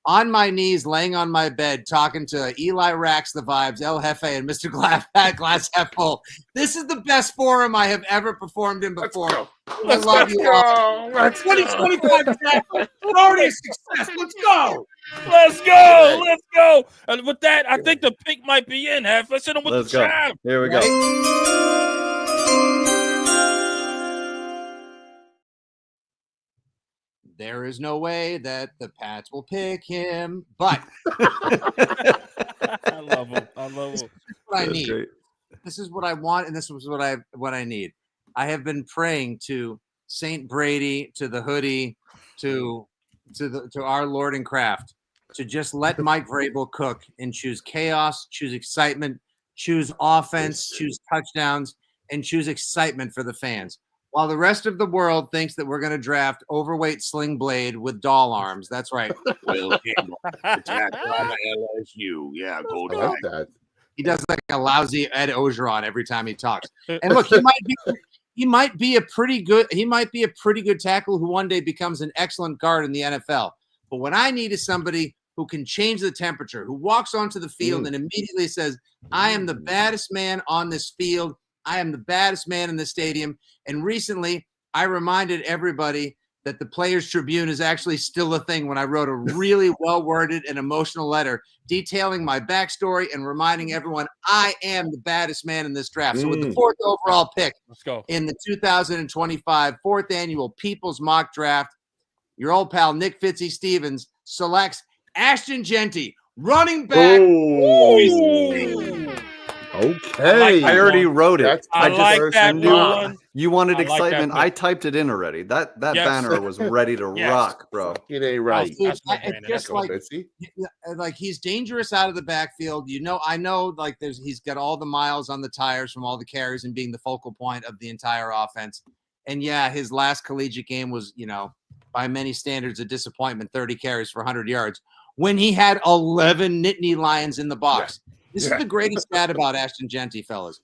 on my knees, laying on my bed, talking to Eli Rax, the Vibes, El Jefe, and Mr. Glass Half Full. This is the best forum I have ever performed in before. I love you all. 2025 draft, already a success. Let's go. Let's go. Let's go. And with that, I think the pick might be in, Hef. Let's hit him with Let's the go. chime. Here we go. Right? there is no way that the Pats will pick him. But I love him. I love him. what I That's need. great. This is what I want, and this is what I need. I have been praying to Saint Brady, to the hoodie, to our Lord and Craft, to just let Mike Vrabel cook and choose chaos, choose excitement, choose offense, choose touchdowns, and choose excitement for the fans. While the rest of the world thinks that we're going to draft overweight Sling Blade with doll arms. That's right. Will Campbell, attack on LSU. Yeah, go I like that. He does like a lousy Ed Ogeron every time he talks. And look, he might be a pretty good tackle who one day becomes an excellent guard in the NFL. But what I need is somebody who can change the temperature, who walks onto the field and immediately says, I am the baddest man on this field. I am the baddest man in the stadium. And recently, I reminded everybody that the Players Tribune is actually still a thing when I wrote a really well-worded and emotional letter detailing my backstory and reminding everyone I am the baddest man in this draft. So with the 4th overall pick in the 2025 4th annual People's Mock Draft, your old pal Nick Fitzy Stevens selects Ashton Genty, running back. Okay. I already wrote it. I like that one. You wanted I like that excitement. pick. I typed it in already. That Yes. banner was ready to Yes. rock, bro. It ain't right. It's Brandon. just like he's dangerous out of the backfield. I know like he's got all the miles on the tires from all the carries and being the focal point of the entire offense. And yeah, his last collegiate game was, by many standards, a disappointment, 30 carries for 100 yards when he had 11 Nittany Lions in the box. This is the greatest stat about Ashton Genty, fellas.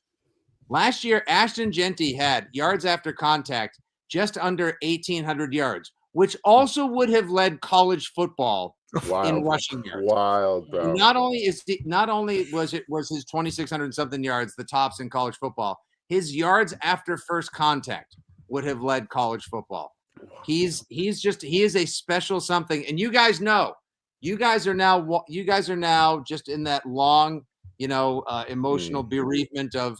Last year, Ashton Genty had yards after contact just under 1,800 yards, which also would have led college football in rushing yards. Wild, bro. Not only was his 2,600 and something yards the tops in college football, his yards after first contact would have led college football. He is a special something, and you guys know. You guys are now just in that long, emotional bereavement of,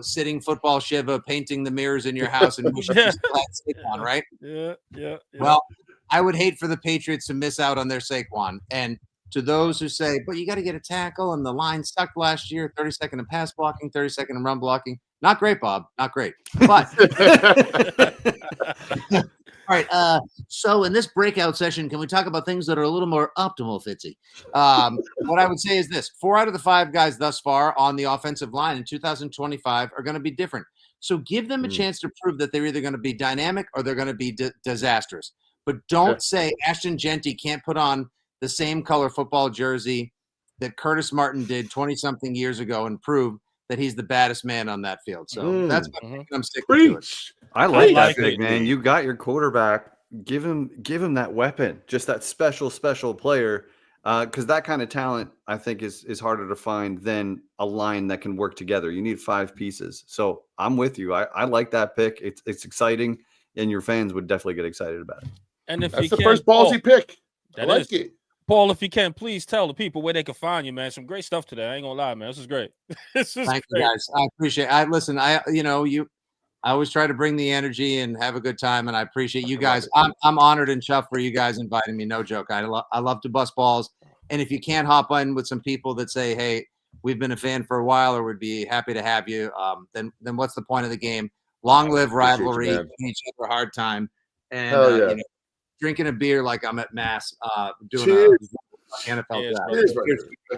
sitting football shiva, painting the mirrors in your house, and wishing you still had Saquon, right? Yeah. Well, I would hate for the Patriots to miss out on their Saquon. And to those who say, but you got to get a tackle, and the line sucked last year, 32nd in pass blocking, 32nd in run blocking. Not great, Bob. Not great. But all right. So in this breakout session, can we talk about things that are a little more optimal, Fitzy? What I would say is this: 4 out of the 5 guys thus far on the offensive line in 2025 are going to be different. So give them a chance to prove that they're either going to be dynamic or they're going to be disastrous. But don't say Ashton Genty can't put on the same color football jersey that Curtis Martin did 20-something years ago and prove that he's the baddest man on that field. So that's what I'm sticking to it. I like that pick, man. You got your quarterback. Give him that weapon, just that special player, because that kind of talent, I think, is harder to find than a line that can work together. You need 5 pieces. So I'm with you. I like that pick. It's exciting, and your fans would definitely get excited about it. And if that's the first ballsy pick. I like it. Paul, if you can, please tell the people where they can find you, man. Some great stuff today. I ain't gonna lie, man. This is great. Thank you, guys. I appreciate it. I always try to bring the energy and have a good time, and I appreciate you guys. I'm honored and chuffed for you guys inviting me. No joke. I love to bust balls, and if you can't hop in with some people that say, "Hey, we've been a fan for a while," or would be happy to have you, then what's the point of the game? Long live rivalry, giving each other a hard time, and drinking a beer like I'm at mass, doing NFL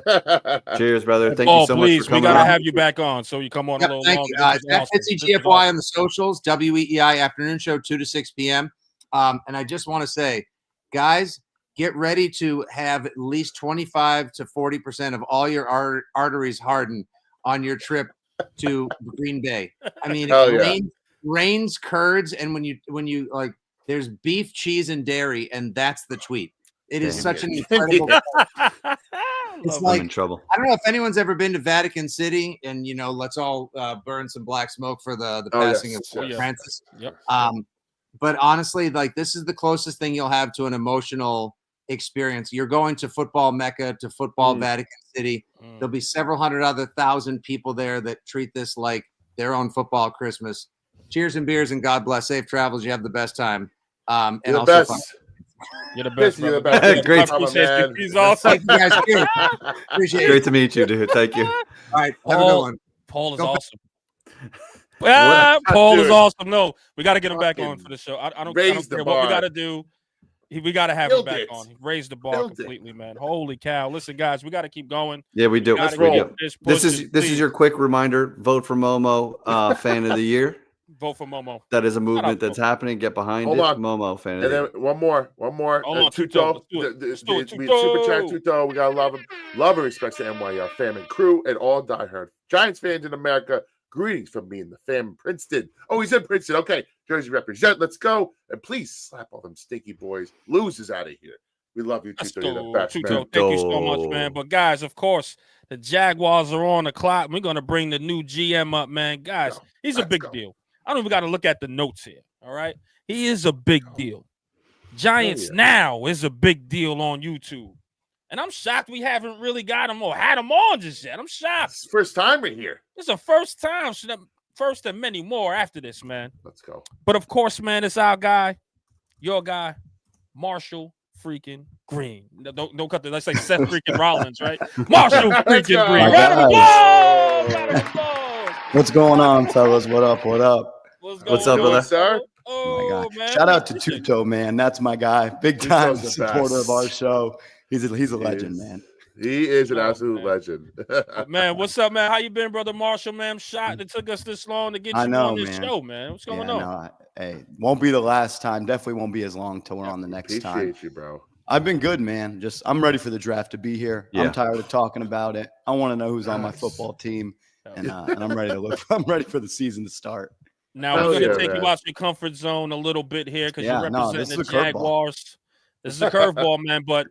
draft. Cheers, brother. Thank you so much for coming. We gotta have you back on, so you come on a little thank longer. you. At FitzyGFY on the socials, WEEI afternoon show 2 to 6 p.m. And I just want to say, guys, get ready to have at least 25 to 40% of all your arteries harden on your trip to Green Bay. I mean, rains, curds, and when you like, there's beef, cheese, and dairy, and that's the tweet. It is such an incredible. It's like, I'm in trouble. I don't know if anyone's ever been to Vatican City, and let's all burn some black smoke for the passing of Francis. Yep. But honestly, like, this is the closest thing you'll have to an emotional experience. You're going to football Mecca, to football Vatican City. There'll be several hundred other thousand people there that treat this like their own football Christmas. Cheers and beers, and God bless. Safe travels. You have the best time. And You're also the best. fun. You're the best. You're the brother. best. Great. I'm a man. He's awesome. Thank you guys. Appreciate it. Great to meet you, dude. Thank you. All right. Have a good one. Paul is Go- awesome. Paul is Dude. awesome. No, we got to get him back on Fucking for the show. I don't raise the care what we bar. got to do. We got to have Killed him back it. on. He raised the bar Killed it. completely, man. Holy cow. Listen, guys, we got to keep going. Yeah, we do. Gotta roll. keep This pushing, is please. your quick reminder. Vote for Momo, fan of the year. Vote for Momo. That is a up, movement that's happening. Get behind Hold it. on. Momo, fan of And the then year. one more. Hold on, Tuto. Tuto. Let's do it. Let's do it, We super chat Tuto. Tuto. We gotta love him. Love and respect to NYL fam and crew and all diehard Giants fans in America. Greetings from me and the fam in Princeton. Oh, he's in Princeton. Okay, Jersey represent. Let's go. And please slap all them stinky boys. Lose is out of here. We love you, Let's Tuto. You're the go, best, Tuto. man. Thank you so much, man. But guys, of course, the Jaguars are on the clock. We're gonna bring the new GM up, man. Guys, Go. he's a Let's big go. deal. I don't even got to look at the notes here. All right, he is a big deal. Giants yeah. Now is a big deal on YouTube, and I'm shocked we haven't really got him or had him on just yet. I'm shocked. It's first time we're here. It's a first time, first and many more after this, man. Let's go. But of course, man, it's our guy, your guy, Marshall freaking Green. No, don't cut the. Let's say Seth freaking Rollins, right? Marshall freaking go. Green. My Round of guys. applause! Round of applause! What's going on, fellas? What up? What up? What's up, Doing, brother? sir? Oh, My God. man. Shout out to Appreciate it. Tuto, man. That's my guy. Big time Tuto's the supporter best. of our show. He's a He legend, is. man. He is an Oh, absolute man. legend. Man, what's up, man? How you been, brother Marshall, man? I'm shocked it took us this long to get I you know, on this man. show, man. What's going Yeah, on? no, hey, won't be the last time. Definitely won't be as long till we're on the next time. Appreciate you, bro. I've been good, man. I'm ready for the draft to be here. Yeah. I'm tired of talking about it. I want to know who's on my Nice. football team, and I'm ready to look. I'm ready for the season to start. Now Hell we're gonna yeah, take man. you out your comfort zone a little bit here because Yeah, you're no, representing this is the a curveball. Jaguars. This is a curveball, man. But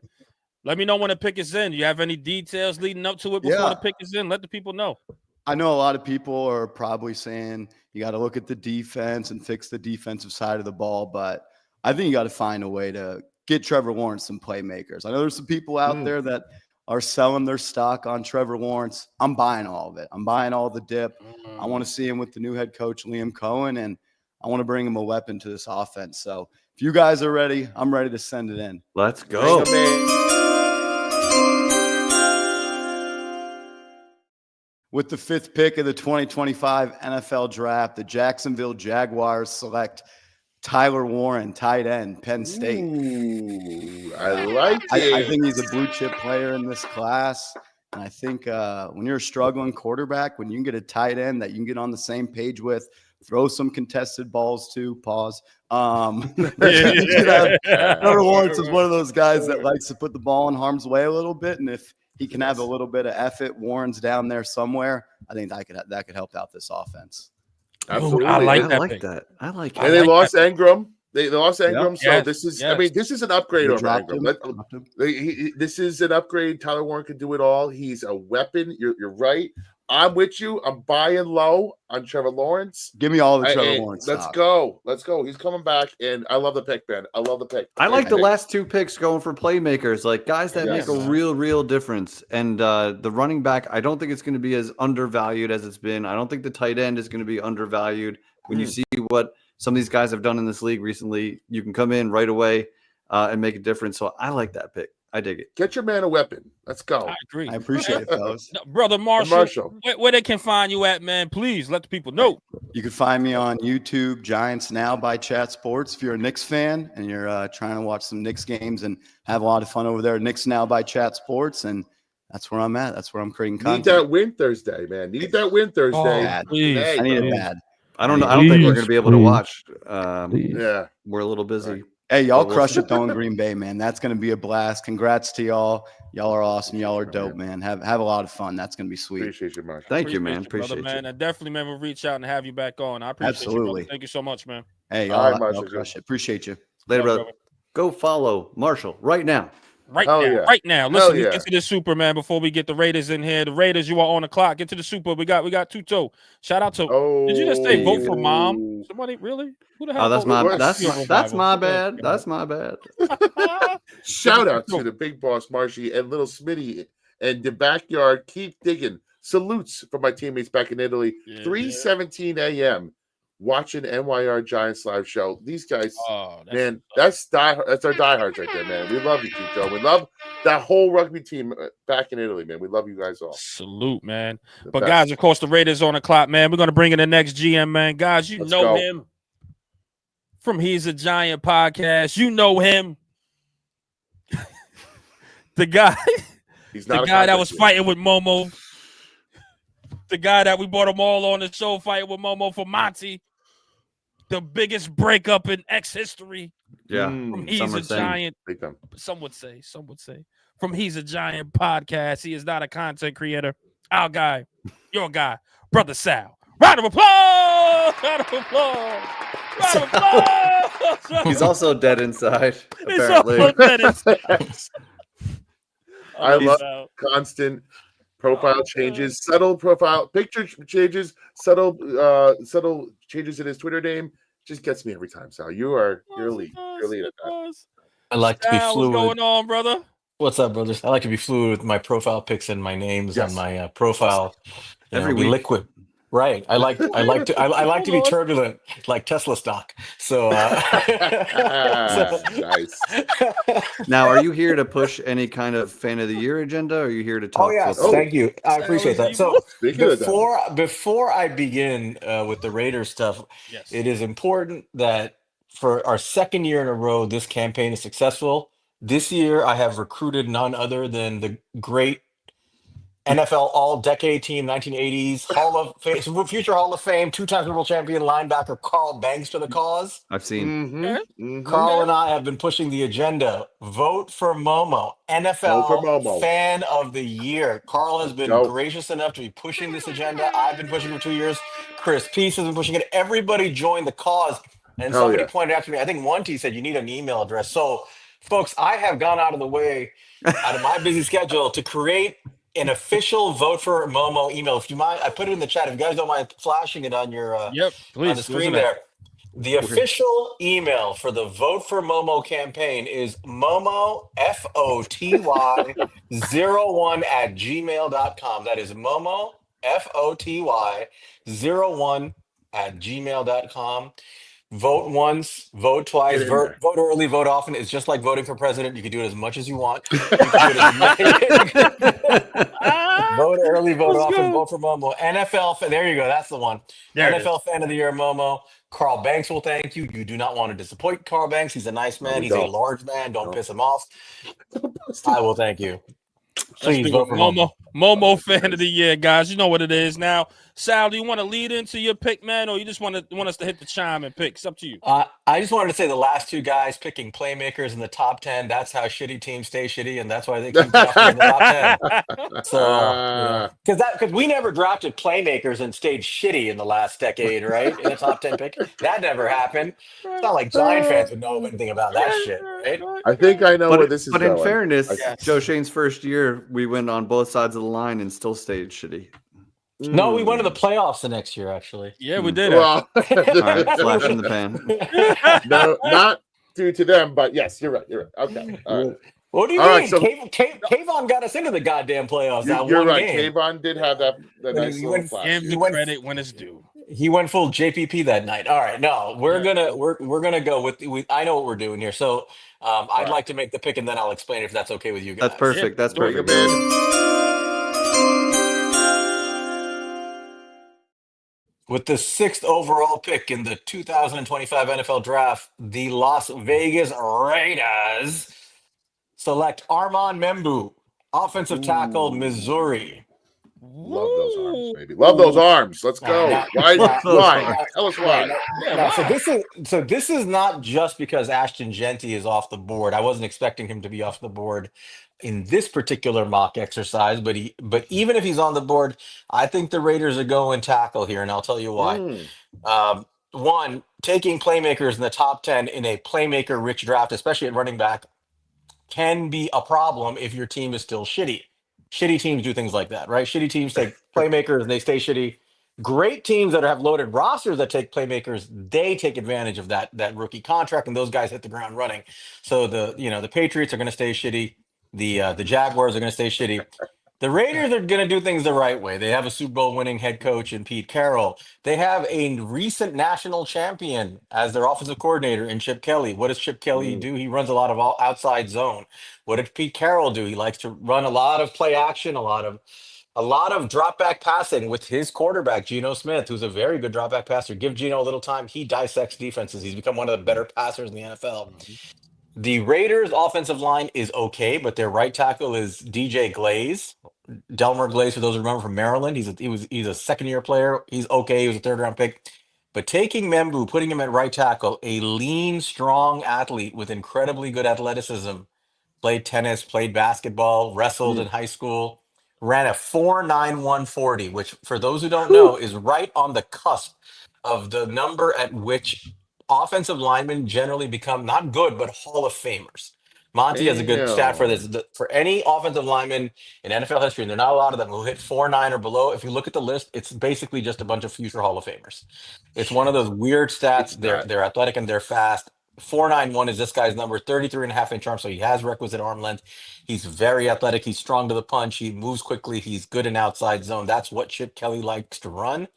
let me know when the pick is in. Do you have any details leading up to it before Yeah. the pick is in? Let the people know. I know a lot of people are probably saying you got to look at the defense and fix the defensive side of the ball, but I think you got to find a way to get Trevor Lawrence some playmakers. I know there's some people out there that are selling their stock on Trevor Lawrence. I'm buying all of it. I'm buying all the dip. I want to see him with the new head coach, Liam Cohen, and I want to bring him a weapon to this offense. So if you guys are ready, I'm ready to send it in. Let's go. Bring him in. With the 5th pick of the 2025 NFL Draft, the Jacksonville Jaguars select Tyler Warren, tight end, Penn State. Ooh, I like it. I think he's a blue chip player in this class. And I think when you're a struggling quarterback, when you can get a tight end that you can get on the same page with, throw some contested balls to, pause. Trevor Lawrence is one of those guys that likes to put the ball in harm's way a little bit. And if he can have a little bit of effort, Warren's down there somewhere, I think that could help out this offense. Absolutely. I like I that like pick. that. I like And it. they like lost that. Ingram. They lost Ingram. So Yes, this is, yes. I mean, this is an upgrade They over dropped Ingram. him. Dropped him. This is an upgrade. Tyler Warren can do it all. He's a weapon. You're right. I'm with you. I'm buying low on Trevor Lawrence. Give me all the Trevor Hey, Lawrence let's stock. go. Let's go. He's coming back, and I love the pick, man. I love the pick. I like the Pick. last two picks going for playmakers, like guys that Yes. make a real difference. And the running back, I don't think it's going to be as undervalued as it's been. I don't think the tight end is going to be undervalued. When you see what some of these guys have done in this league recently, you can come in right away and make a difference. So I like that pick. I dig it. Get your man a weapon. Let's go. I agree. I appreciate it, fellas. No, brother Marshall, Marshall. Where they can find you at, man? Please let the people know. You can find me on YouTube, Giants Now by Chat Sports. If you're a Knicks fan and you're trying to watch some Knicks games and have a lot of fun over there, Knicks Now by Chat Sports. And that's where I'm at. That's where I'm creating Need content. that win Thursday, man. Need that win Thursday. bad. Please. Hey, I need it Please. bad. I don't know. I don't think we're Please, going to be able to please. watch. Yeah. We're a little busy. Hey, y'all We'll crush see. it though in Green Bay, man. That's going to be a blast. Congrats to y'all. Y'all are awesome. Y'all are dope, man. Have a lot of fun. That's going to be sweet. Appreciate you, Marshall. Thank you, Appreciate man. brother, Appreciate man. you. And definitely, man, we'll reach out and have you back on. I appreciate you, Absolutely. brother. Thank you so much, man. Hey, All y'all, right, y'all Marshall. crush it. Appreciate you. Later, Yeah, brother. brother. Go follow Marshall right now. Right Hell now, yeah. right now. Hell Listen, yeah. get to the super, man, before we get the Raiders in here. The Raiders, you are on the clock. Get to the super. We got Tuto. Shout out to Did you just say vote for mom? Somebody really? Who the hell? Oh, that's voted my for that's Field my, that's Revival? my What the hell? bad. That's my bad. Shout out to the big boss, Marshy, and little Smitty, and the backyard. Keep digging. Salutes from my teammates back in Italy. Yeah. 3:17 a.m. watching NYR Giants live show. These guys, Oh, man, that's our diehards right there, man. We love you, Chico. We love that whole rugby team back in Italy, man. We love you guys all. salute, man. The But best. guys, of course, the Raiders on the clock, man. We're gonna bring in the next GM, man. Guys, you Let's know go. him from He's a Giant podcast. You know him, the guy, He's the not a guy that contact was kid. fighting with Momo, the guy that we brought them all on the show fighting with Momo for Monty, the biggest breakup in X history. Yeah. From He's some are a saying. Giant. Big time. Some would say from He's a Giant podcast. He is not a content creator. Our guy, your guy, Brother Sal. Round of applause! Round of applause! Round of applause! He's also dead inside, He's apparently. also dead inside. I love Sal. constant profile changes, subtle profile picture changes, subtle changes in his Twitter name. Just gets me every time, Sal. You're elite. You're elite at that. I like to be Sal, what's fluid. going on, brother? What's up, brothers? I like to be fluid with my profile pics and my names Yes. on my profile. Every Be week. liquid. Right. I like to be Hold on. turbulent, like Tesla stock. So, Nice. Now, are you here to push any kind of fan of the year agenda, or are you here to talk Oh yes, football? thank you. I appreciate that. So Speaking of that, before I begin with the Raiders stuff, Yes. it is important that for our second year in a row, this campaign is successful. This year, I have recruited none other than the great NFL All-Decade Team, 1980s Hall of Fame, future Hall of Fame, two-time Super Bowl champion linebacker Carl Banks to the cause. I've seen. Carl and I have been pushing the agenda. Vote for Momo, NFL Vote for Momo. Fan of the Year. Carl has been go. gracious enough to be pushing this agenda. I've been pushing for 2 years. Chris Peace has been pushing it. Everybody joined the cause. And Hell somebody yeah. pointed out to me, I think one T said you need an email address. So, folks, I have gone out of the way, out of my busy schedule, to create an official Vote for Momo email. If you mind, I put it in the chat. If you guys don't mind flashing it on your Yep, please. on the screen there. The official email for the Vote for Momo campaign is Momo FOTY01 @gmail.com. That is Momo FOTY01 @gmail.com. Vote once, vote twice, Get in vote, there. vote early, vote often. It's just like voting for president. You can do it as much as you want. You can do it as much. Vote early, vote Let's often, go. vote for Momo. There you go. That's the one. There it NFL Fan of the Year, Momo. Carl Banks will thank you. You do not want to disappoint Carl Banks. He's a nice man. we He's a don't. large man. Don't No. piss him off. I will thank you. Let's Please do vote it. for Momo. Momo Fan of the Year, guys. You know what it is now. Sal, do you want to lead into your pick, man, or you just want us to hit the chime and pick? It's up to you. I just wanted to say the last two guys picking playmakers in the top 10. That's how shitty teams stay shitty, and that's why they keep drafting in the top 10. So, because we never drafted playmakers and stayed shitty in the last decade, right? In the top 10 pick, that never happened. It's not like Giant fans would know anything about that shit, right? I think I know where But, this is but going. in fairness, Yes. Joe Shane's first year, we went on both sides of the line and still stayed shitty. No, we went to the playoffs the next year, actually. Yeah, we did. Well, All right, flash in the pan. no, not due to them, but yes, you're right. You're right. Okay. All right. What do you All mean? right, so- Kayvon got us into the goddamn playoffs. That You're one right. game. Kayvon did have that nice He little went- flash. Give He the went- credit when it's due. He went full JPP that night. All right, no, we're gonna go with. I know what we're doing here. So I'd right. like to make the pick, and then I'll explain if that's okay with you guys. That's perfect. That's Bring him perfect. in. With the 6th overall pick in the 2025 NFL Draft, the Las Vegas Raiders select Armand Membu, offensive tackle, Missouri. Love those arms, baby. Love those arms. Let's go. Now- Why? now- Why? Tell us why. Now, so this is not just because Ashton Genty is off the board. I wasn't expecting him to be off the board in this particular mock exercise, but even if he's on the board, I think the Raiders are going tackle here, and I'll tell you why. One, taking playmakers in the top 10 in a playmaker-rich draft, especially at running back, can be a problem if your team is still shitty. Shitty teams do things like that, right? Shitty teams take playmakers and they stay shitty. Great teams that have loaded rosters that take playmakers, they take advantage of that rookie contract, and those guys hit the ground running. So the Patriots are going to stay shitty. The Jaguars are going to stay shitty. The Raiders are going to do things the right way. They have a Super Bowl winning head coach in Pete Carroll. They have a recent national champion as their offensive coordinator in Chip Kelly. What does Chip Kelly do? He runs a lot of outside zone. What did Pete Carroll do? He likes to run a lot of play action, a lot of drop back passing with his quarterback, Geno Smith, who's a very good drop back passer. Give Geno a little time. He dissects defenses. He's become one of the better passers in the NFL. The Raiders' offensive line is okay, but their right tackle is DJ Glaze. Delmer Glaze, for those who remember from Maryland. He's a second-year player. He's okay. He was a third-round pick. But taking Membu, putting him at right tackle, a lean, strong athlete with incredibly good athleticism, played tennis, played basketball, wrestled in high school, ran a 4.9140, which for those who don't know is right on the cusp of the number at which offensive linemen generally become not good, but Hall of Famers. Monty has a good stat for this. For any offensive lineman in NFL history, and there are not a lot of them who hit 4.9 or below, if you look at the list, it's basically just a bunch of future Hall of Famers. It's one of those weird stats. They're athletic and they're fast. 4.91 is this guy's number, 33.5-inch arm, so he has requisite arm length. He's very athletic. He's strong to the punch. He moves quickly. He's good in outside zone. That's what Chip Kelly likes to run.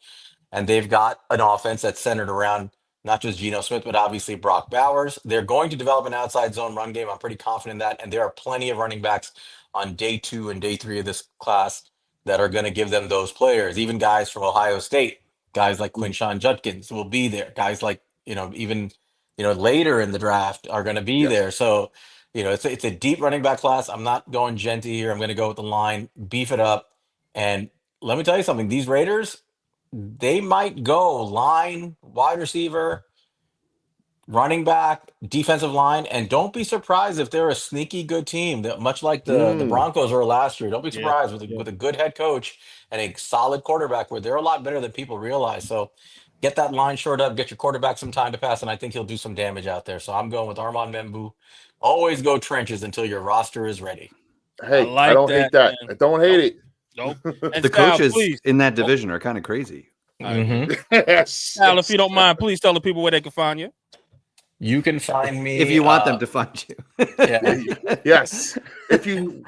And they've got an offense that's centered around not just Geno Smith, but obviously Brock Bowers. They're going to develop an outside zone run game. I'm pretty confident in that. And there are plenty of running backs on day 2 and day 3 of this class that are going to give them those players. Even guys from Ohio State, guys like Quinshon Judkins will be there. Guys like, even later in the draft are going to be there. So, it's a deep running back class. I'm not going Genty here. I'm going to go with the line, beef it up. And let me tell you something. These Raiders, they might go line, wide receiver, running back, defensive line, and don't be surprised if they're a sneaky good team. That much like the Broncos were last year. Don't be surprised with a good head coach and a solid quarterback, where they're a lot better than people realize. So get that line shored up, get your quarterback some time to pass, and I think he'll do some damage out there. So I'm going with Armand Membu. Always go trenches until your roster is ready. Hey, I don't hate that. I don't hate it. Nope. The coaches in that division are kind of crazy. Yes. Al, if you don't mind, please tell the people where they can find you. You can find me if you want them to find you. Yes. If you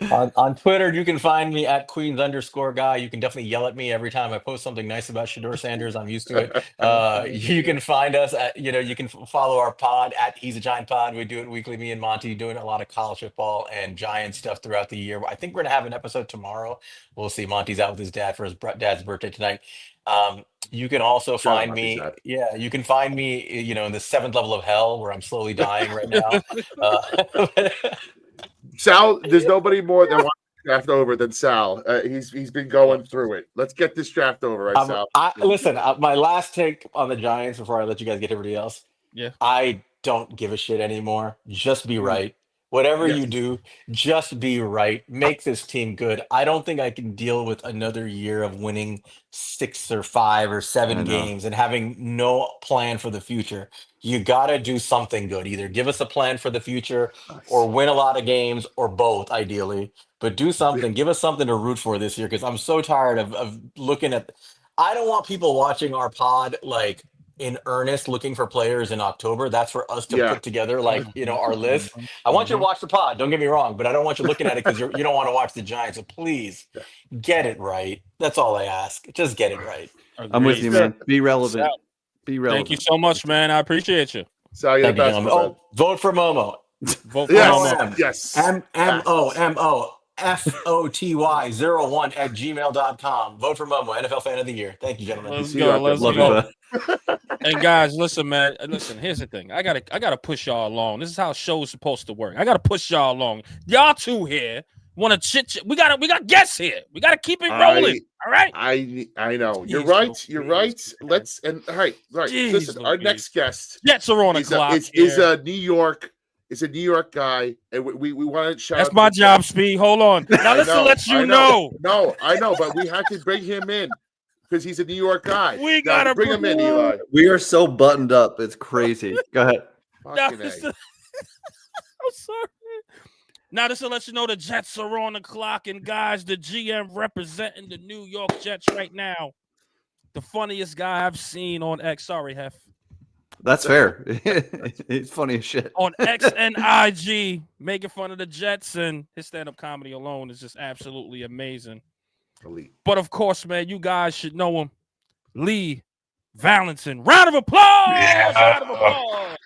on Twitter, you can find me at Queens_guy. You can definitely yell at me every time I post something nice about Shedeur Sanders. I'm used to it. You can find us at, you can follow our pod at He's a Giant Pod. We do it weekly. Me and Monty doing a lot of college football and Giant stuff throughout the year. I think we're gonna have an episode tomorrow. We'll see. Monty's out with his dad for his dad's birthday tonight. You can also find me. Yeah, you can find me, in the 7th level of hell, where I'm slowly dying right now. Sal, there's nobody more that wants to draft over than Sal. He's been going through it. Let's get this draft over, right, Sal? Listen, my last take on the Giants before I let you guys get everybody else. Yeah, I don't give a shit anymore. Just be right. Whatever you do, just be right. Make this team good. I don't think I can deal with another year of winning 6 or 5 or 7 games and having no plan for the future. You got to do something good. Either give us a plan for the future or win a lot of games, or both, ideally. But do something. Give us something to root for this year, because I'm so tired of looking at – I don't want people watching our pod like – in earnest looking for players in October. That's for us to put together our list. I want you to watch the pod, don't get me wrong, but I don't want you looking at it because you don't want to watch the Giants. So please get it right. That's all I ask. Just get it right. I'm with you, man. Be relevant. Be relevant. Thank you so much, man. I appreciate you. Sal, you're the best. Vote for Momo. Vote for Momo. Yes. MOMO. FOTY01@gmail.com. Vote for Momo, NFL Fan of the Year. Thank you, gentlemen. Let's go. And guys, listen, man. Listen, here's the thing. I gotta push y'all along. This is how show's supposed to work. I gotta push y'all along. Y'all two here want to chit. We got guests here. We gotta keep it rolling. All right. I know. You're right. You're right. Let's all right. Jeez, listen, our next guest. Jets are on the clock. Is a New York. It's a New York guy, and we want to shout. That's my job, Speed. Hold on. Now let's let you know. No, I know, but we have to bring him in because he's a New York guy. We gotta bring him in, Eli. We are so buttoned up. It's crazy. Go ahead. I'm sorry. Now this will let you know the Jets are on the clock, and guys, the GM representing the New York Jets right now, the funniest guy I've seen on X. Sorry, Hef. That's fair. It's funny as shit. On X and IG, making fun of the Jets, and his stand-up comedy alone is just absolutely amazing. Elite. But of course, man, you guys should know him. Lee Valentin. Round of applause! Yeah. Round of applause!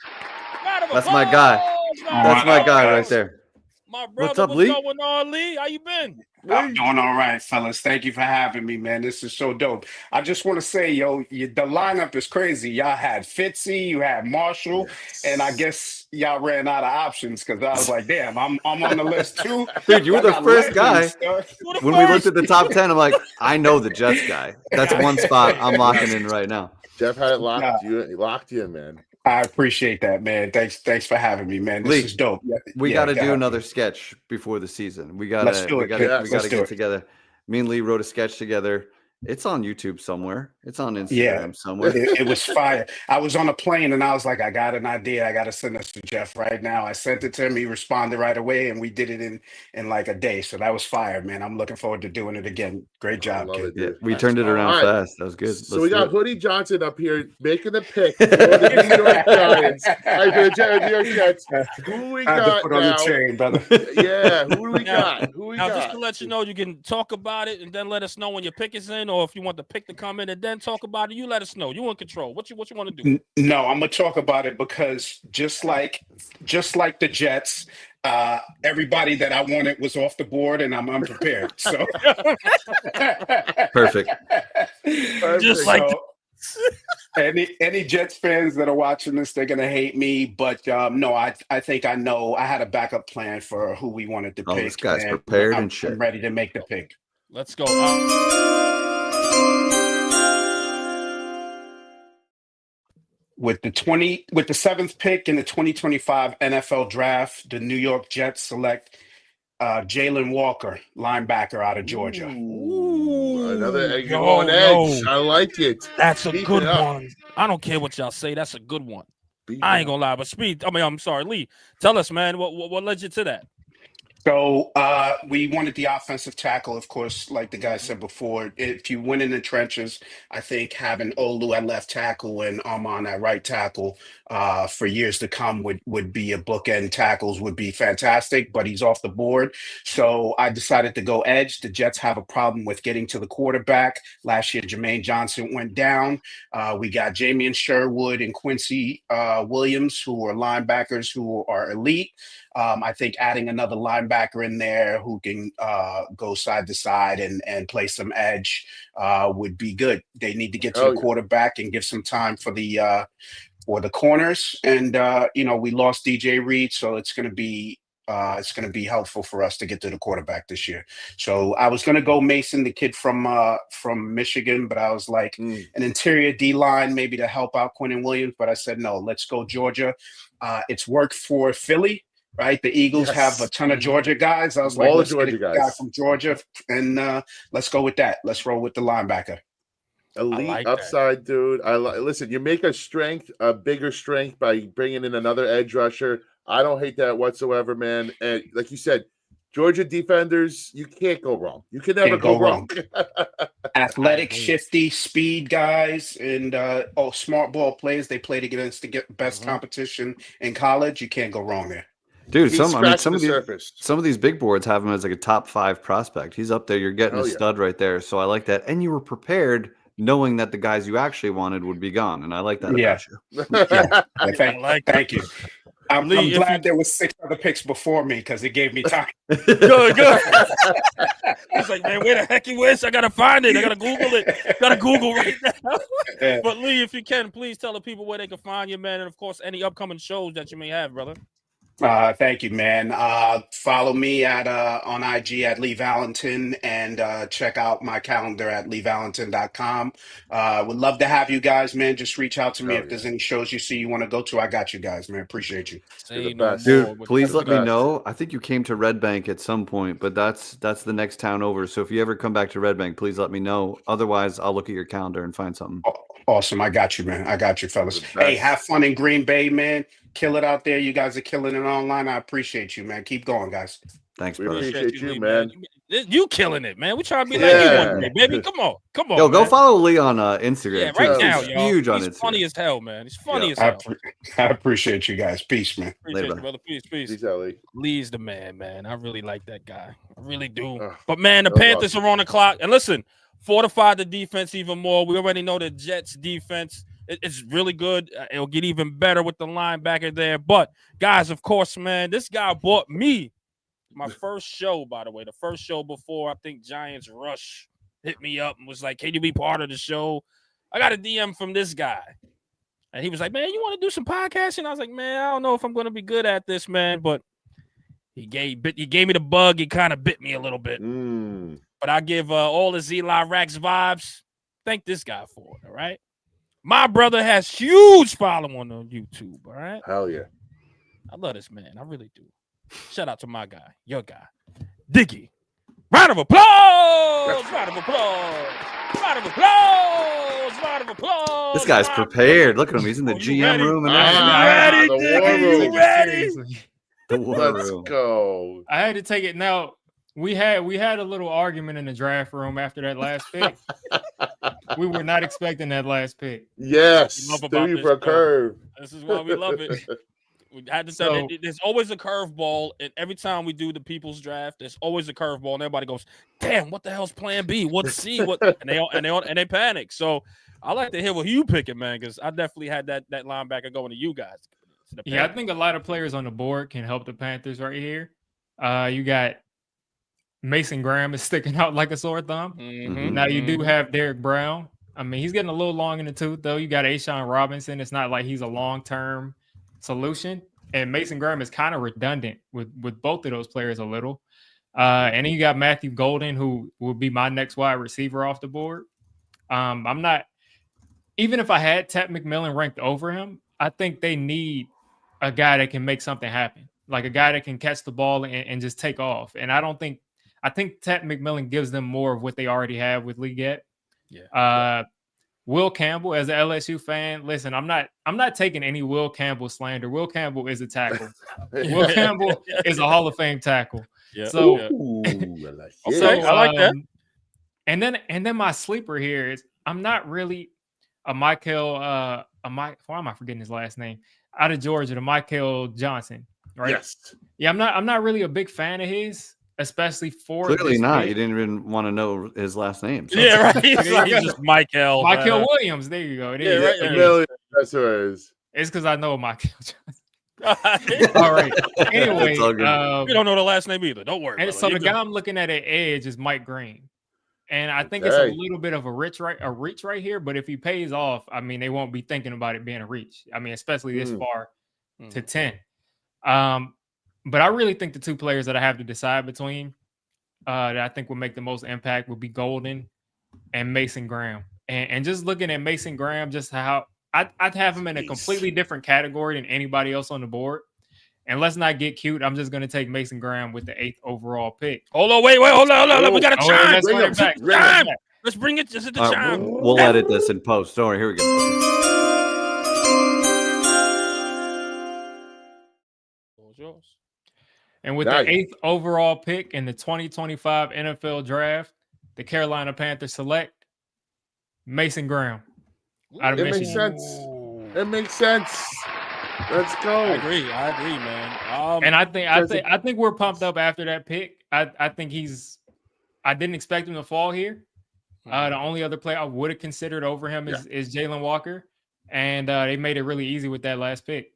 Round of That's my guy. applause! That's my guy right guys. there. My brother, What's up, Lee? going on, Lee? How you been? I'm doing all right, fellas. Thank you for having me, man. This is so dope. I just want to say, yo, the lineup is crazy. Y'all had Fitzy, you had Marshall, and I guess y'all ran out of options because I was like, damn, I'm on the list too. Dude, you were I the got first guy. legends, dog. When we looked at the top 10, I'm like, I know the Jets guy. That's one spot I'm locking in right now. Jeff had it locked. You locked you in, man. I appreciate that, man. Thanks for having me, man. This Lee, is dope. We Yeah, got to go do ahead. another sketch before the season. We Let's gotta do it. we gotta Let's do get it. together. Me and Lee wrote a sketch together. It's on YouTube somewhere. It's on Instagram Yeah. somewhere. It was fire. I was on a plane and I was like, I got an idea. I got to send this to Jeff right now. I sent it to him. He responded right away, and we did it in like a day. So that was fire, man. I'm looking forward to doing it again. Great job, love kid. it, Yeah, dude. we turned it around All right. fast. That was good. So Let's we do got it. Hoodie Johnson up here making the pick for the New York Giants. New York Jets. Who we I had to got put on the now? chain, brother. Yeah, who do we Now- got? Who we Now, just got? to let you know, you can talk about it and then let us know when your pick is in, or if you want the pick to come in and then talk about it, you let us know. You in control. What you want to do? No, I'm gonna talk about it because just like the Jets, everybody that I wanted was off the board, and I'm unprepared. So Perfect. Just like So, any Jets fans that are watching this, they're gonna hate me, but no, I think I know. I had a backup plan for who we wanted to Oh, pick. this guy's and prepared I'm and shit. ready to make the pick. Let's go. With the seventh pick in the 2025 NFL Draft, the New York Jets select Jalen Walker, linebacker out of Georgia. Another egg Yo, on edge. yo. I like it. That's a Keep good it up. one. I don't care what y'all say. That's a good one. Beat I it ain't up. gonna lie, but I'm sorry, Lee. Tell us, man, what led you to that? So we wanted the offensive tackle, of course, like the guy said before. If you win in the trenches, I think having Olu at left tackle and Armand at right tackle for years to come would be a bookend tackles would be fantastic, but he's off the board. So I decided to go edge. The Jets have a problem with getting to the quarterback. Last year, Jermaine Johnson went down. We got Jamian Sherwood and Quincy Williams, who are linebackers who are elite. I think adding another linebacker in there who can go side to side and play some edge would be good. They need to get to the quarterback and give some time for the corners. And we lost DJ Reed, so it's going to be helpful for us to get to the quarterback this year. So I was going to go Mason, the kid from Michigan, but I was like an interior D line maybe to help out Quinnen Williams. But I said no, let's go Georgia. It's worked for Philly. Right, the Eagles have a ton of Georgia guys. I was like, let's get a guy from Georgia, and let's go with that. Let's roll with the linebacker. Elite like upside, dude. Listen. You make a bigger strength by bringing in another edge rusher. I don't hate that whatsoever, man. And like you said, Georgia defenders, you can't go wrong. You can never go wrong. Athletic, shifty, speed guys, and smart ball players. They played against the best competition in college. You can't go wrong there. Dude, some of these big boards have him as like a top 5 prospect. He's up there. You're getting a stud right there. So I like that. And you were prepared knowing that the guys you actually wanted would be gone. And I like that about you. Thank you. I'm glad there was 6 other picks before me because it gave me time. Good. He's like, man, where the heck he is? I gotta find it. I gotta Google it. Gotta Google right now. But Lee, if you can, please tell the people where they can find you, man, and of course any upcoming shows that you may have, brother. Thank you, man. Follow me on IG at Lee Valentin and check out my calendar at leevalentin.com. Would love to have you guys, man. Just reach out to me if there's any shows you see you want to go to. I got you guys, man. Appreciate you. Dude, please let me know. I think you came to Red Bank at some point, but that's the next town over. So if you ever come back to Red Bank, please let me know. Otherwise, I'll look at your calendar and find something. Awesome. I got you, man. I got you, fellas. Hey, have fun in Green Bay, man. Kill it out there. You guys are killing it online. I appreciate you, man. Keep going, guys. Thanks, We brother. appreciate you, man. You killing it, man. We trying to be like Yeah. you one day, baby. Come on. Yo, go man. follow Lee on Instagram. Yeah, too. right Oh, now, He's y'all. huge on He's Instagram. funny as hell, man. He's funny as I, hell. I appreciate you guys. Peace, man. Appreciate Later, you, brother. Peace. Peace out, Lee. Lee's the man. I really like that guy. I really do. Ugh, But man, the that was Panthers are on the clock. And listen, fortify the defense even more. We already know the Jets defense is really good. It'll get even better with the linebacker there. But guys, of course, man, this guy bought me my first show, by the way, the first show before I think Giants Rush hit me up and was like, "Can you be part of the show?" I got a DM from this guy. And he was like, "Man, you want to do some podcasting?" I was like, "Man, I don't know if I'm going to be good at this, man." But he gave me the bug. He kind of bit me a little bit. But I give all the Zeli Rax vibes. Thank this guy for it, all right? My brother has huge following on YouTube, all right? Hell yeah. I love this man. I really do. Shout out to my guy, your guy, Diggy. Round of applause! Round of applause! Round of applause! Round of applause! This guy's prepared. Look at him. He's in the GM ready? room and Ah, everything. the war room. You ready? The war Let's room. go. I had to take it. Now we had a little argument in the draft room after that last pick. We were not expecting that last pick. Yes. Love about Threw you this, for a bro. curve. This is why we love it. We had to say So- there's always a curveball, and every time we do the people's draft, there's always a curveball, and everybody goes, "Damn, what the hell's Plan B? What's C? What?" And they panic. So I like to hear what you picking, man, because I definitely had that linebacker going to you guys. To the Yeah, I Panthers. think a lot of players on the board can help the Panthers right here. You got Mason Graham is sticking out like a sore thumb. Mhm. Now you do have Derek Brown. I mean, he's getting a little long in the tooth, though. You got Ashawn Robinson. It's not like he's a long-term solution. And Mason Graham is kind of redundant with both of those players a little. And then you got Matthew Golden, who will be my next wide receiver off the board. I'm not, even if I had Ted McMillan ranked over him, I think they need a guy that can make something happen, like a guy that can catch the ball and just take off. And I think Ted McMillan gives them more of what they already have with Leggett. Yeah. Will Campbell, as an LSU fan, listen, I'm not taking any Will Campbell slander. Will Campbell is a tackle. Will Campbell is a Hall of Fame tackle. Yeah. So, Ooh, Okay, I like that. And then my sleeper here is I'm not really a Michael. Why am I forgetting his last name? Out of Georgia, the Michael Johnson, right? Yes. Yeah, I'm not really a big fan of his, especially for Clearly this not. pick. You didn't even want to know his last name. So. Yeah, right. He's There you go. just Michael. Michael Williams. There you go. It Yeah, is. right, It yeah. is. Million. That's who it is. It's because I know Michael Johnson. Right. All right. Anyway, It's all good. We don't know the last name either. Don't worry. and brother. so You're the good. guy I'm looking at edge is Mike Green. And I think it's Okay. a little bit of a reach right here. But if he pays off, I mean, they won't be thinking about it being a reach. I mean, especially this far to 10. But I really think the two players that I have to decide between that I think will make the most impact would be Golden and Mason Graham. And just looking at Mason Graham, just how I'd have him in a completely different category than anybody else on the board. And let's not get cute. I'm just going to take Mason Graham with the 8th overall pick. Hold on, wait, hold on. We got a Oh, chime. let's run it back. Bring him. Chime. Let's bring it. This is the All right, chime. we'll edit this in post. Don't worry. Here we go. Yours. And with Nice. the 8th overall pick in the 2025 NFL draft, the Carolina Panthers select Mason Graham out of It Michigan. makes sense. It makes sense. Let's go. I agree, man. And I think we're pumped up after that pick. I think I didn't expect him to fall here. The only other player I would have considered over him is Jalen Walker, and they made it really easy with that last pick.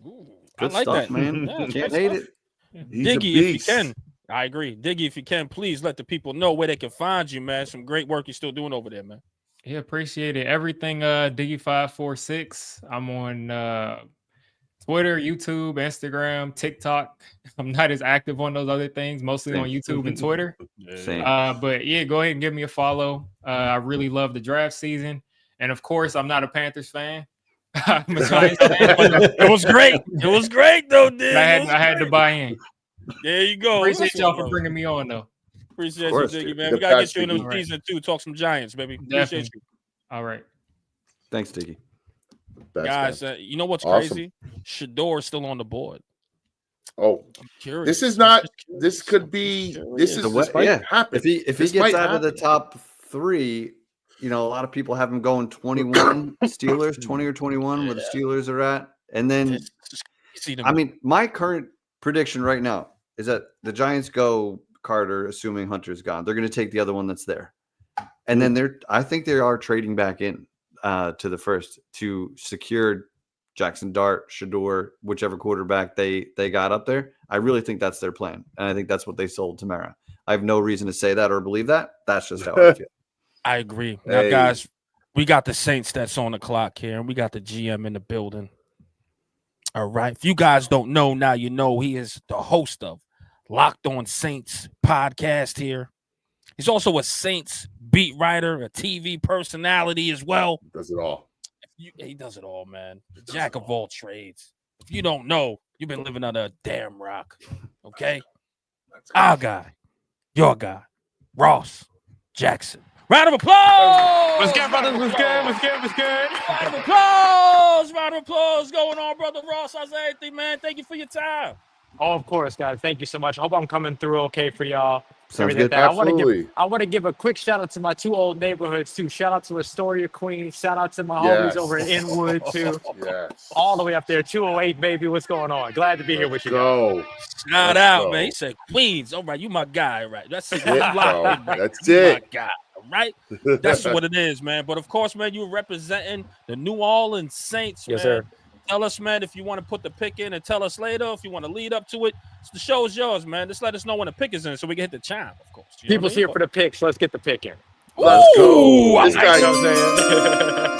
I Good like stuff, that, man. Yeah, Can't good hate stuff. it. He's a Diggy, if you beast. can, I agree. Diggy, if you can, please let the people know where they can find you, man. Some great work you're still doing over there, man. Yeah, appreciate it. Everything Diggy546. I'm on Twitter, YouTube, Instagram, TikTok. I'm not as active on those other things, mostly on YouTube and Twitter. Same. But yeah, go ahead and give me a follow. I really love the draft season. And of course, I'm not a Panthers fan. I'm a Giants fan. It was great. It was great, though, dude. I had to buy in. There you go. Appreciate y'all for bringing me on, though. Appreciate you, course, Diggy, dude. man. The We gotta best, get you in Diggy. the season 2. Talk some Giants, baby. Appreciate Definitely. you. All right. Thanks, Diggy. Best Guys, man. you know what's Awesome. crazy? Shador is still on the board. Oh, I'm curious. this is I'm not. just curious. This could I'm be. just This curious. is. This might happen. If he This gets might out of the happen. top 3, a lot of people have him going 21 Steelers, 20 or 21, where the Steelers are at. And then, This is crazy to I me. mean, my current prediction right now is that the Giants go Carter, assuming Hunter's gone. They're going to take the other one that's there. And then I think they are trading back in to the first to secure Jackson Dart, Shador, whichever quarterback they got up there. I really think that's their plan. And I think that's what they sold to Mara. I have no reason to say that or believe that. That's just how I feel. I agree. Now, guys, we got the Saints that's on the clock here, and we got the GM in the building. All right. If you guys don't know, now you know he is the host of Locked On Saints podcast here. He's also a Saints beat writer, a TV personality as well. Does it all. He does it all, man. Jack of all trades. If you don't know, you've been living under a damn rock. Okay? Our guy, your guy, Ross Jackson. Round of applause! What's good, brothers? What's good? What's good? What's good? Round of applause! Round of applause going on, brother Ross. How's everything, man? Thank you for your time. Oh, of course, guys. Thank you so much. I hope I'm coming through okay for y'all. Sounds good. I Absolutely. want to give a quick shout out to my 2 old neighborhoods too. Shout out to Astoria, Queens. Shout out to my homies over in Inwood too. Yes. All the way up there, 208, baby. What's going on? Glad to be here with you guys. Go. Shout out, man. He said Queens. All right, you my guy, right? That's it. You locked in, right? That's You it. my guy, all right? That's what it is, man. But of course, man, you're representing the New Orleans Saints, Yes, man. sir. Tell us, man, if you want to put the pick in and tell us later, if you want to lead up to it. The show is yours, man. Just let us know when the pick is in so we can hit the chime, of course. You know People's what I mean? here for the picks. Let's get the pick in. Let's go. I This like guy- You know what I'm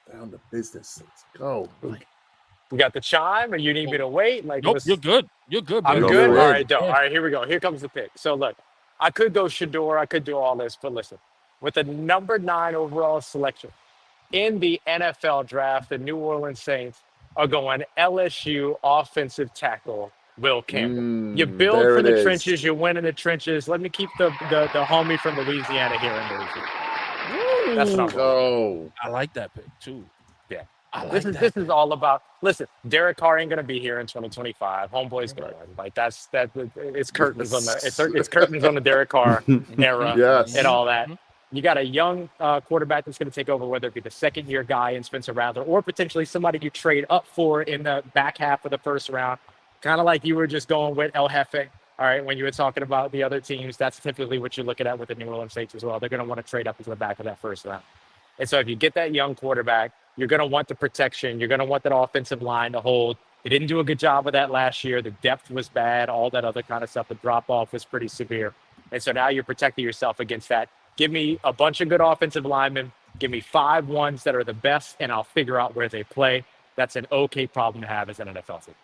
saying? Down to business. Let's go. We got the chime, or you need me to wait? Like, Nope, what's- you're good. You're good, I'm baby. Go good. for All it. right, dope. All right, here we go. Here comes the pick. So look, I could go Shador. I could do all this, but listen, with the number 9 overall selection in the NFL draft, the New Orleans Saints are going LSU offensive tackle Will Campbell. You build there for it the is. trenches. You win in the trenches. Let me keep the homie from Louisiana here in Louisiana. That's what I'm going. Go. I like that pick, too. Yeah. I like This is all about. Listen, Derek Carr ain't gonna be here in 2025. Homeboy's gonna win. Like that's it's curtains on the it's curtains on the Derek Carr era Yes. and all that. You got a young quarterback that's going to take over, whether it be the second-year guy in Spencer Rattler or potentially somebody you trade up for in the back half of the first round. Kind of like you were just going with El Jefe. All right, when you were talking about the other teams, that's typically what you're looking at with the New Orleans Saints as well. They're going to want to trade up into the back of that first round. And so if you get that young quarterback, you're going to want the protection. You're going to want that offensive line to hold. They didn't do a good job of that last year. The depth was bad, all that other kind of stuff. The drop-off was pretty severe. And so now you're protecting yourself against that. Give me a bunch of good offensive linemen. Give me 5 ones that are the best, and I'll figure out where they play. That's an okay problem to have as an NFL team.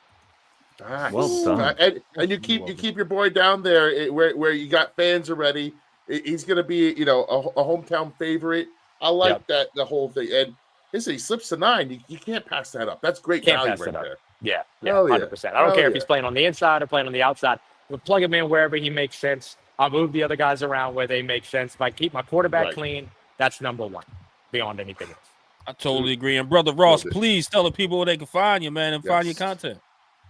Nice. Well done. And you keep your boy down there where you got fans already. He's going to be a hometown favorite. I like that the whole thing. And listen, he slips to 9. You can't pass that up. That's great Can't value pass right it up. there. Yeah, Hell yeah. 100%. I don't Hell care if yeah. he's playing on the inside or playing on the outside. We'll plug him in wherever he makes sense. I'll move the other guys around where they make sense. If I keep my quarterback Right. clean, that's number 1 beyond anything else. I totally agree. And brother Ross, Love it. please tell the people where they can find you, man, and find your Yes. content.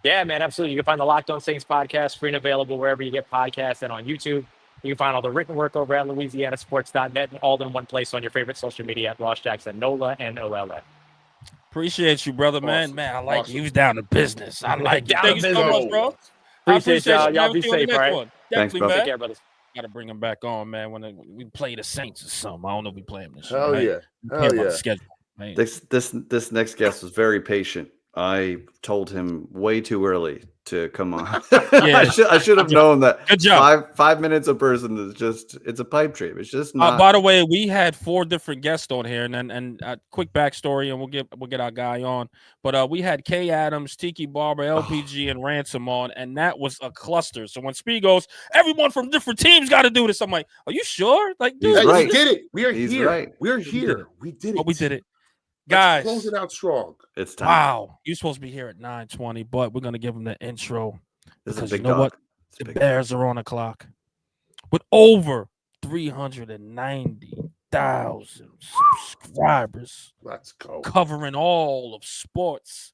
Yeah, man, absolutely. You can find the Locked On Saints podcast free and available wherever you get podcasts and on YouTube. You can find all the written work over at LouisianaSports.net and all in one place on your favorite social media at Ross Jackson, NOLA and NOLA. Appreciate you, brother, man. Awesome. Man, I like Awesome. you. He was down to business. I like it. Down Thank to you so business. much, bro. Appreciate y'all. you, Y'all man. be See you on the safe, next all right? one. Thanks, Definitely, bro. Take man. care, brothers. Got to bring him back on, man. When we play the Saints or something. I don't know if we play him this year. Hell right? yeah. We Hell care about yeah. the schedule. Man. This next guest was very patient. I told him way too early to come on. Yeah. I should have known that. Good job. 5 minutes a person is it's a pipe dream. It's just not. By the way, we had 4 different guests on here, and quick backstory, and we'll get our guy on. But we had Kay Adams, Tiki Barber, LPG, and Ransom on, and that was a cluster. So when Speed goes, everyone from different teams got to do this. I'm like, are you sure? Like, dude, He's Hey, right. we did it. We are He's here. right. We're did here. it. We did it. But we did it, Let's guys. close it out strong. It's time. Wow, you're supposed to be here at 9:20, but we're gonna give him the intro This is a because big you know dog. what? It's a The big dog. Bears are on the clock with over 390,000 subscribers, Let's go. covering all of sports,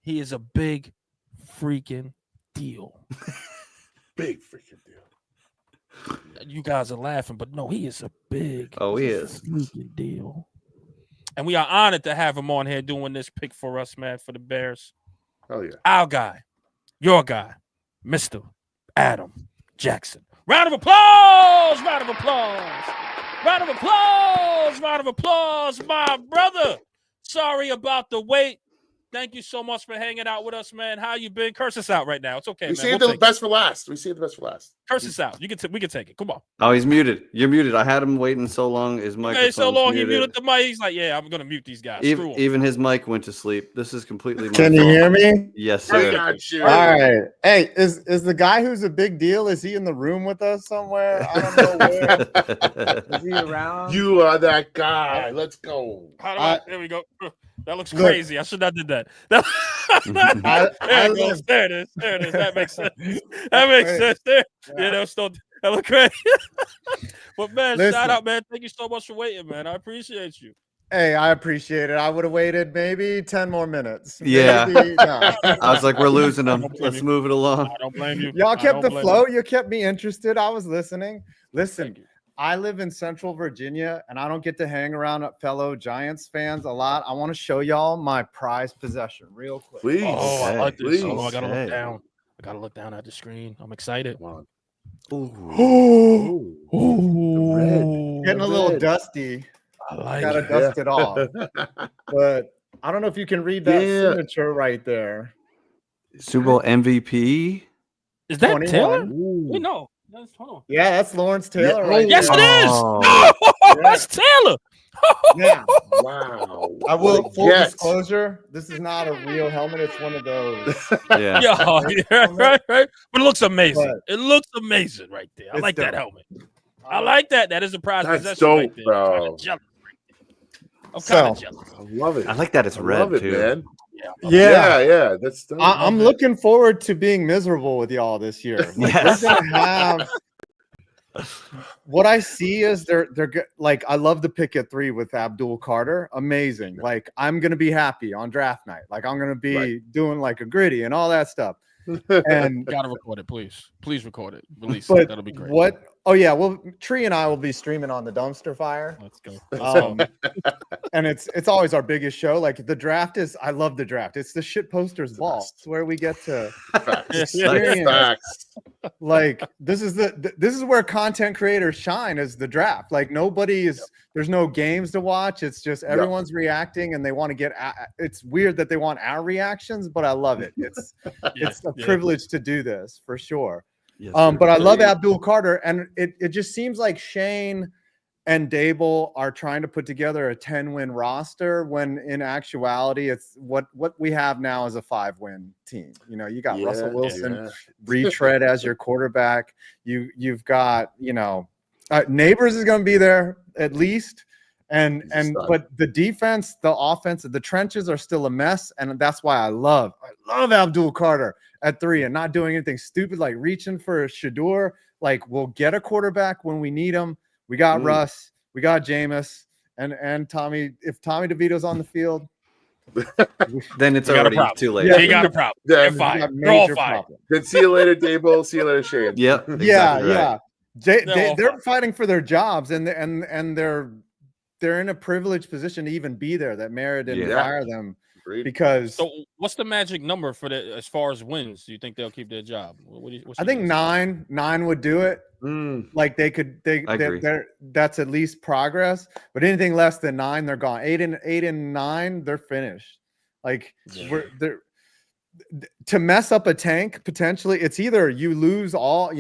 He is a big freaking deal. Big freaking deal. You guys are laughing, but no, he is a big freaking deal. And we are honored to have him on here doing this pick for us, man, for the Bears. Oh, yeah. Our guy, your guy, Mr. Adam Jackson. Round of applause! Round of applause! Round of applause! Round of applause, my brother. Sorry about the wait. Thank you so much for hanging out with us, man. How you been? Curse us out right now. It's okay, We man. saved the best for last. We saved the best for last. Curse us out. We can take it. Come on. Oh, he's muted. You're muted. I had him waiting so long. His microphone's Okay, so long muted. he muted the mic. He's like, yeah, I'm gonna mute these guys. Screw 'em. Even his mic went to sleep. This is completely my Can you fault. hear me? Yes, I sir. got you. All right. Hey, is the guy who's a big deal? Is he in the room with us somewhere? I don't know where. Is he around? You are that guy. Let's go. How do I? There we go. That looks Look. crazy. I should not did that. There it goes. There it is. There it is. That makes sense. That makes sense. There. Yeah, that was still that look crazy. But man, Listen. shout out, man. Thank you so much for waiting, man. I appreciate you. Hey, I appreciate it. I would have waited maybe 10 more minutes. Yeah. Maybe, no. I was like, we're losing him. blame Let's you. move it along. I don't blame you. Y'all I kept don't the blame flow. you. You kept me interested. I was listening. Listen, Thank you. I live in Central Virginia, and I don't get to hang around fellow Giants fans a lot. I want to show y'all my prized possession real quick. Please. Oh, I like this. Please. Oh, I gotta Okay. look down. I gotta look down at the screen. I'm excited. Come on. Ooh. The red. Getting a little dusty. I like Gotta it. dust it off. But I don't know if you can read that Yeah. signature right there. Super Bowl MVP. Is that 21. Taylor? Ooh. Wait, no. That's 21. Yeah, that's Lawrence Taylor Yeah. right Yes, there. it is. Oh. Oh, that's Taylor. Yeah. Wow. I will full Yes. disclosure. This is not a real helmet. It's one of those. Yeah. Yeah, right. But it looks amazing. But- It looks amazing right there. I It's like that dope. helmet. I like that. That is a prize That's possession dope, right there. bro. I'm kind of So- jealous. I love it. I like that it's I red love it, too. man. Yeah. Yeah. That's dope. I'm looking forward to being miserable with y'all this year. Like, Yes. we're gonna have. What I see is they're like, I love the pick at 3 with Abdul Carter. Amazing. Like, I'm gonna be happy on draft night. Like, I'm gonna be doing like a gritty and all that stuff. And Gotta record it, please. Please record it. Release but it. That'll be great. what? Oh yeah. Well, Tree and I will be streaming on the Dumpster Fire. Let's go. And it's always our biggest show. Like, the draft is, I love the draft. It's the shit posters ball. It's where we get to Facts. experience. Facts. Like, this is where content creators shine, is the draft. Like, there's no games to watch. It's just everyone's reacting and they want to get it's weird that they want our reactions, but I love it. It's a privilege to do this for sure. Yes, But I love Great. Abdul Carter, and it just seems like Shane and Dable are trying to put together a 10-win roster when in actuality it's what we have now is a 5-win team. You know, you got Russell Wilson retread as your quarterback. You've got, Neighbors is going to be there at least. But the defense, the offense, the trenches are still a mess. And that's why I love Abdul Carter at 3 and not doing anything stupid like reaching for a Shador. Like, we'll get a quarterback when we need him. We got Russ, we got Jameis, and Tommy. If Tommy DeVito's on the field, then it's We got a already problem. too late. Yeah, you got a problem. They're Then- fired. They're all major fired. problem. Then see you later, Dable. See you later, Shane. Yep. Yeah, exactly right. yeah. They're all They're fired. fighting for their jobs, and they're in a privileged position to even be there. That Mara didn't Yeah. fire them Agreed. because So, what's the magic number for as far as wins? Do you think they'll keep their job? What's I your think guess? nine would do it. Like, they I agree. that's at least progress. But anything less than 9, they're gone. 8 and 9, they're finished. Like, to mess up a tank potentially, it's either you lose all,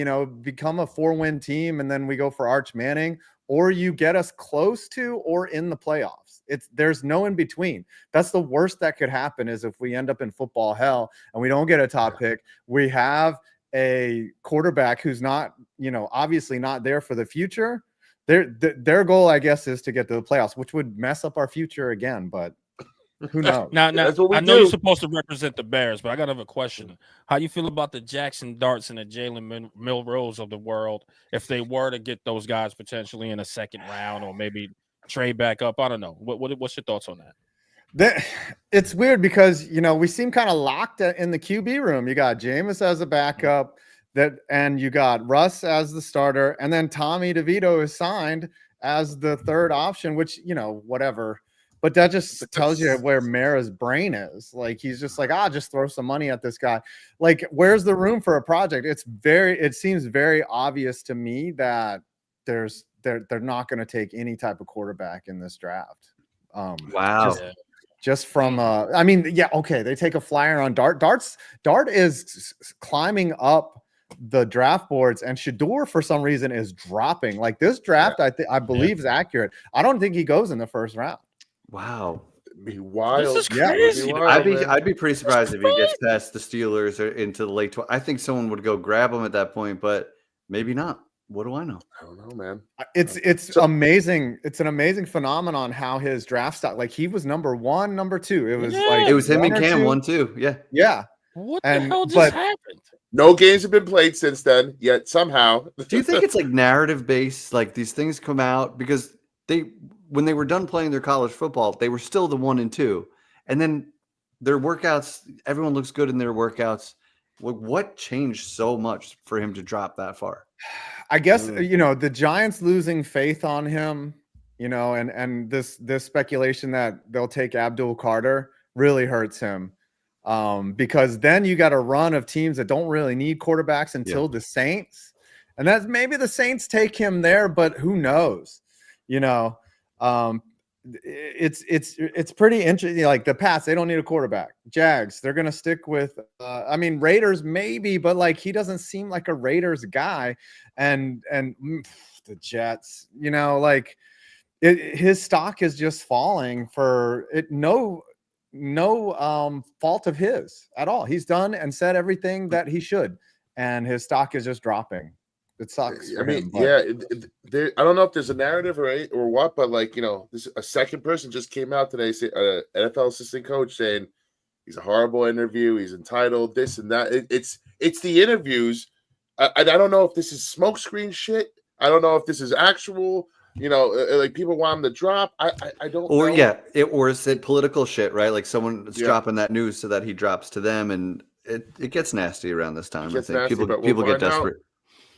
become a 4-win team, and then we go for Arch Manning, or you get us close to or in the playoffs. There's no in between. That's the worst that could happen, is if we end up in football hell and we don't get a top pick. We have a quarterback who's not, obviously not there for the future. Their goal, I guess, is to get to the playoffs, which would mess up our future again. But who knows? Now, That's what we I know do. you're supposed to represent the Bears, but I got another question. How you feel about the Jackson Darts and the Jalen Milrose of the world if they were to get those guys potentially in a second round or maybe trade back up? I don't know. What's your thoughts on that? It's weird because we seem kind of locked in the QB room. You got Jameis as a backup, and you got Russ as the starter, and then Tommy DeVito is signed as the third option, which whatever. But that just tells you where Mara's brain is. Like he's just like, just throw some money at this guy. Like, where's the room for a project? It seems very obvious to me that they're not going to take any type of quarterback in this draft. Wow. Just from they take a flyer on Dart. Dart is climbing up the draft boards, and Shador for some reason is dropping. Like this draft, I believe is accurate. I don't think he goes in the first round. Wow. It'd be wild. This is crazy. I'd be pretty surprised if he gets past the Steelers or into the late 20s. I think someone would go grab him at that point, but maybe not. What do I know? I don't know, man. It's amazing. It's an amazing phenomenon how his draft stock. Like he was number 1, number 2. It was it was him and Cam 1-2. Yeah. Yeah. What the hell just happened? No games have been played since then. Yet somehow. Do you think it's like narrative based? Like these things come out because when they were done playing their college football, they were still the 1 and 2, and then their workouts. Everyone looks good in their workouts. What changed so much for him to drop that far? I guess the Giants losing faith on him, and this speculation that they'll take Abdul Carter really hurts him, because then you got a run of teams that don't really need quarterbacks until the Saints, and that's maybe the Saints take him there, but who knows? It's pretty interesting. Like the Pats, they don't need a quarterback. Jags, they're gonna stick with. Raiders maybe, but like he doesn't seem like a Raiders guy, and the Jets, his stock is just falling for it. No fault of his at all. He's done and said everything that he should, and his stock is just dropping. It sucks. I don't know if there's a narrative or what, but a second person just came out today, an NFL assistant coach saying he's a horrible interview, he's entitled, this and that. It's the interviews. I don't know if this is smokescreen shit. I don't know if this is actual. Like people want him to drop. I don't. Or know. or is it political shit? Right, like someone's dropping that news so that he drops to them, and it gets nasty around this time. I think people get desperate.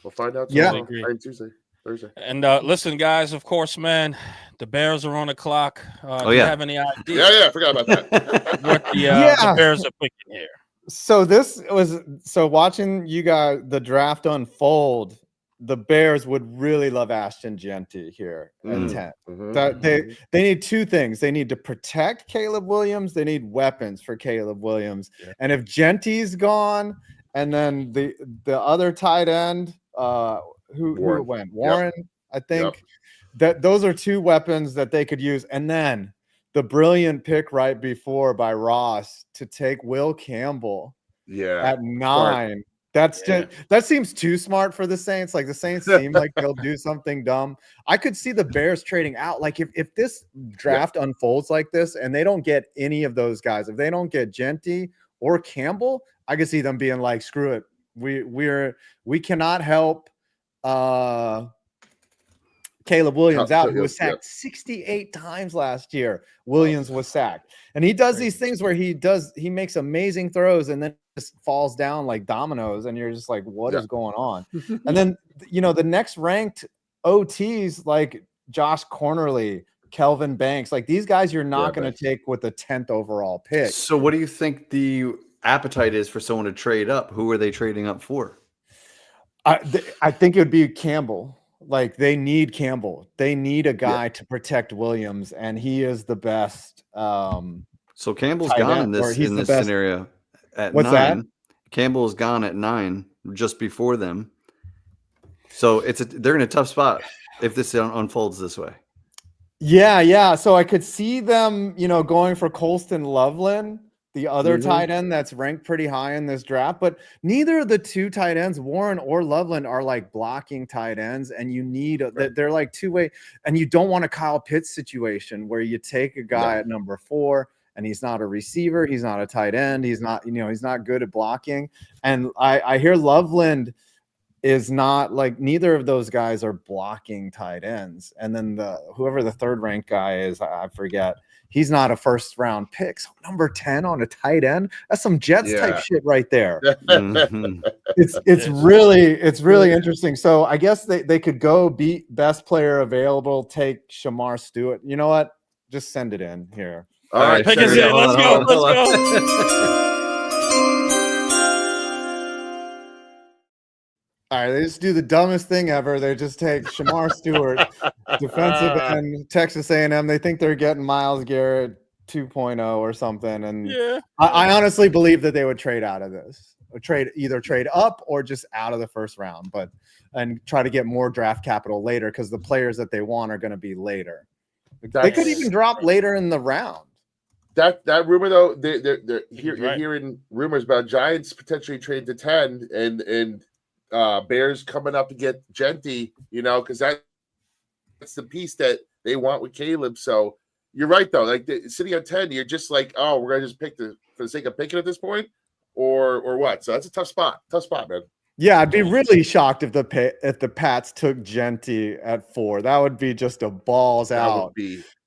We'll find out tomorrow. Tuesday, Thursday. And listen, guys, of course, man, the Bears are on the clock. Do you have any idea? Yeah, I forgot about that. What the Bears are picking here? So watching you guys the draft unfold, the Bears would really love Ashton Genty here at 10. They need two things. They need to protect Caleb Williams. They need weapons for Caleb Williams. Yeah. And if Genty's gone, and then the other tight end, who went? Warren, I think that those are two weapons that they could use. And then the brilliant pick right before by Ross to take Will Campbell at 9. That seems too smart for the Saints. Like the Saints seem like they'll do something dumb. I could see the Bears trading out. Like if this draft unfolds like this and they don't get any of those guys, if they don't get Genty or Campbell, I could see them being like, screw it. We cannot help Caleb Williams out, who was sacked 68 times last year. Williams was sacked. And he does these things where he makes amazing throws and then just falls down like dominoes, and you're just like, what is going on? And then the next ranked OTs like Josh Cornerly, Kelvin Banks, like these guys you're not going to take with the 10th overall pick. So what do you think the appetite is for someone to trade up? Who are they trading up for? I think it would be Campbell. Like they need Campbell. They need a guy to protect Williams, and he is the best. So Campbell's gone in this scenario at What's 9. that? Campbell's gone at 9 just before them. So they're in a tough spot if this unfolds this way. Yeah. So I could see them, going for Colston Loveland, the other tight end that's ranked pretty high in this draft, but neither of the two tight ends, Warren or Loveland, are like blocking tight ends, and you need they're like two-way, and you don't want a Kyle Pitts situation where you take a guy at number 4 and he's not a receiver, he's not a tight end, he's not good at blocking. And I hear Loveland is not like neither of those guys are blocking tight ends. And then whoever the third ranked guy is, I forget. He's not a first round pick. So number 10 on a tight end, that's some Jets type shit right there. It's really interesting. So I guess they could go beat best player available, take Shamar Stewart. You know what? Just send it in here. All right, pick us in. Let's go. Let's go. All right, they just do the dumbest thing ever. They just take Shamar Stewart, defensive end, Texas A&M. They think they're getting Myles Garrett 2.0 or something. And Yeah. I honestly believe that they would trade out of this, or either trade up or just out of the first round, and try to get more draft capital later because the players that they want are going to be later. They could even drop later in the round. That rumor though, you're hearing rumors about Giants potentially trading to 10 and Bears coming up to get Genty, because that's the piece that they want with Caleb. So you're right though. Like sitting at 10, you're just like, oh, we're gonna just pick for the sake of picking at this point, or what? So that's a tough spot, man. Yeah, I'd be really shocked if the Pats took Genty at 4. That would be just a balls out,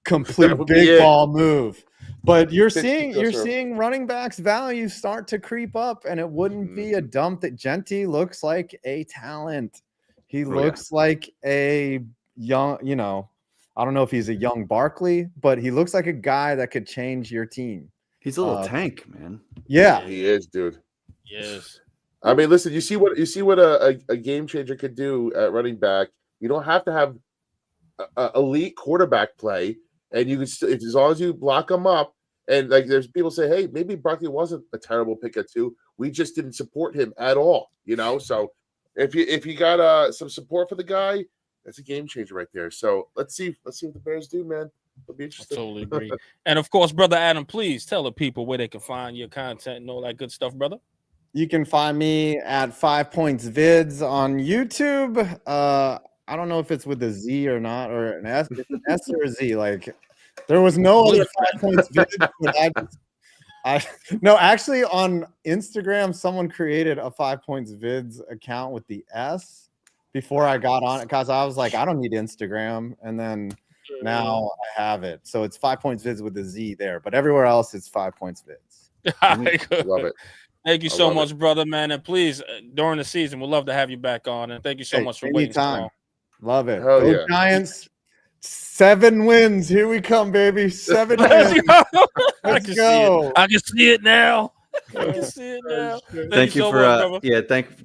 complete big ball move. But you're seeing running backs' value start to creep up, and it wouldn't be a dump that Genty looks like a talent. He looks like a young, I don't know if he's a young Barkley, but he looks like a guy that could change your team. He's a little tank, man. Yeah, he is, dude. Yes. I mean, listen, you see what a game changer could do at running back. You don't have to have a elite quarterback play, and you can still, as long as you block them up. And like, there's people say, hey, maybe Barkley wasn't a terrible pick at 2. We just didn't support him at all, So if you got some support for the guy, that's a game changer right there. So let's see what the Bears do, man. It'll be interesting. I totally agree. And of course, brother Adam, please tell the people where they can find your content and all that good stuff, brother. You can find me at 5 Points Vids on YouTube. I don't know if it's with a Z or not, or an S. It's an S or a Z. Like, there was no other 5 Points Vids. But no, actually on Instagram, someone created a 5 Points Vids account with the S before I got on it, because I was like, I don't need Instagram. And then now I have it. So it's 5 Points Vids with the Z there. But everywhere else, it's 5 Points Vids. Love it. Thank you so much, brother, man. And please, during the season, we'd love to have you back on. And thank you so much for waiting so long. Love it. Hell Go yeah. Giants. 7 wins. Here we come, baby. 7 wins. Let's go. I can see it now. I can see it now. Thank you so for much,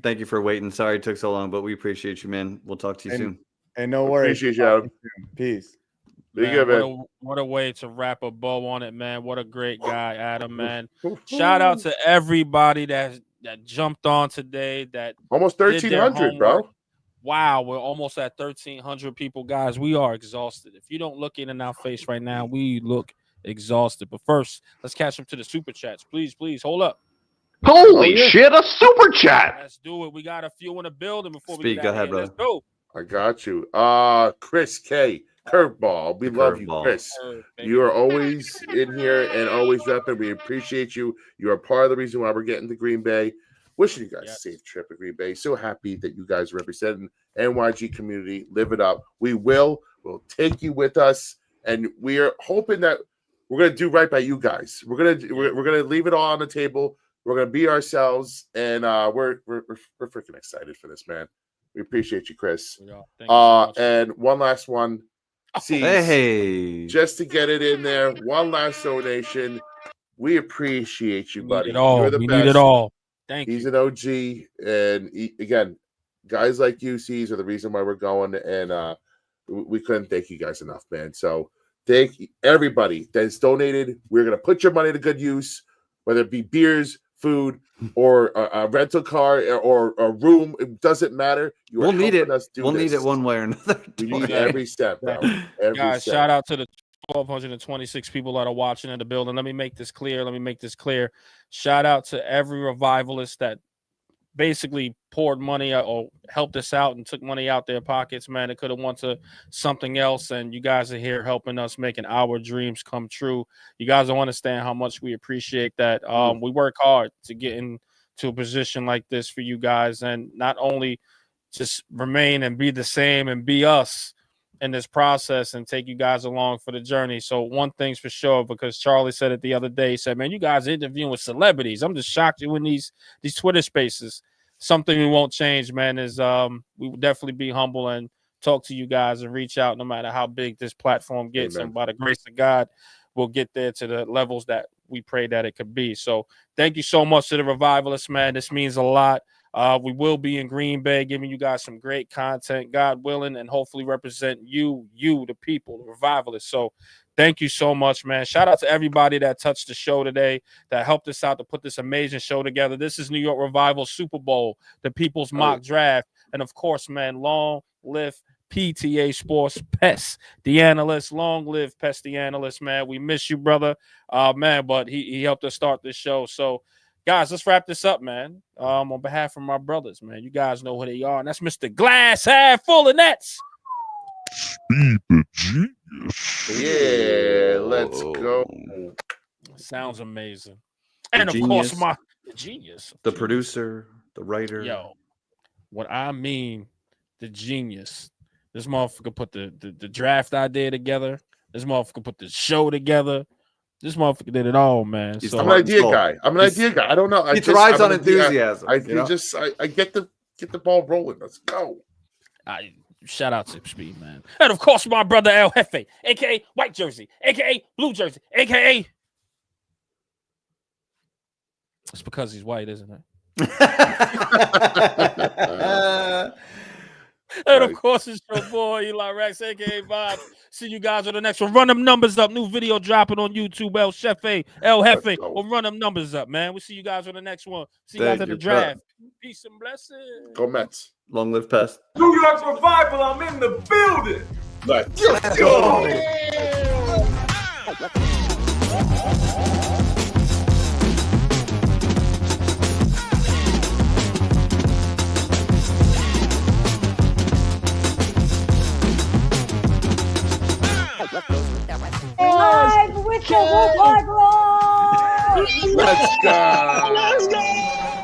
thank you for waiting. Sorry it took so long, but we appreciate you, man. We'll talk to you soon. And no worries. Appreciate you, Adam. Peace. Be good, man. What a way to wrap a bow on it, man. What a great guy, Adam, man. Shout out to everybody that jumped on today. That almost 1,300, bro. Wow, we're almost at 1,300 people, guys. We are exhausted. If you don't look in our face right now, we look exhausted. But first, let's catch up to the super chats. Please, hold up. Holy shit, a super chat. Let's do it. We got a few in the building before we Speak. get Go out ahead, here. Let's brother. go. I got you. Chris K. Curveball. We love you, Chris. You are always in here and always repping. We appreciate you. You are part of the reason why we're getting to Green Bay. Wishing you guys a safe trip to Green Bay. So happy that you guys are representing NYG community. Live it up. We'll take you with us, and we are hoping that we're gonna do right by you guys. We're gonna leave it all on the table. We're gonna be ourselves, and we're freaking excited for this, man. We appreciate you, Chris. Thank you so much. And one last one. Hey, just to get it in there, one last donation. We appreciate you, buddy. You're the best. Need it all. Thank you. He's an OG, and again, guys like you, C's, are the reason why we're going, and we couldn't thank you guys enough, man. So thank everybody that's donated. We're gonna put your money to good use, whether it be beers, food, or a rental car, or a room. It doesn't matter. We'll need it. We'll need it one way or another. We need every step, bro. Guys, shout out to the 1,226 people that are watching in the building. Let me make this clear. Shout out to every revivalist that basically poured money or helped us out and took money out their pockets, man. It could have went to something else, and you guys are here helping us, making our dreams come true. You guys don't understand how much we appreciate that. We work hard to get into a position like this for you guys, and not only just remain and be the same and be us in this process and take you guys along for the journey. So one thing's for sure, because Charlie said it the other day, he said, man, you guys are interviewing with celebrities. I'm just shocked you in these Twitter spaces. Something we won't change, man, is we will definitely be humble and talk to you guys and reach out no matter how big this platform gets. Amen. And by the grace of God, we'll get there to the levels that we pray that it could be. So thank you so much to the Revivalists, man. This means a lot. We will be in Green Bay giving you guys some great content, God willing, and hopefully represent you, the people, the Revivalists. So thank you so much, man. Shout out to everybody that touched the show today, that helped us out to put this amazing show together. This is New York Revival Super Bowl, the People's Mock Draft. And of course, man, long live PTA Sports Pest, the analyst. Long live Pest, the analyst, man. We miss you, brother. Man, but he helped us start this show. So guys, let's wrap this up, man. On behalf of my brothers, man, you guys know who they are, and that's Mr. Glass Half Full of Nets. Speed the genius. Yeah, let's go. Sounds amazing. And of course, the genius, the producer, the writer. Yo, what I mean, the genius. This motherfucker put the draft idea together. This motherfucker put the show together. This motherfucker did it all, man. So I'm an idea guy. I don't know. He thrives on enthusiasm. I get the ball rolling. Let's go. Shout out to Speed, man. And of course, my brother El Jefe, aka White Jersey, aka Blue Jersey, aka. It's because he's white, isn't it? And of course, it's your boy Eli Rex, aka Bob. See you guys on the next one. Run them numbers up. New video dropping on YouTube. El Jefe. We'll run them numbers up, man. We'll see you guys on the next one. See you guys at the draft. Peace and blessings. Go Mets. Long live Pest. New York Revival. I'm in the building. Let's go. Live with the Revival! Let's go.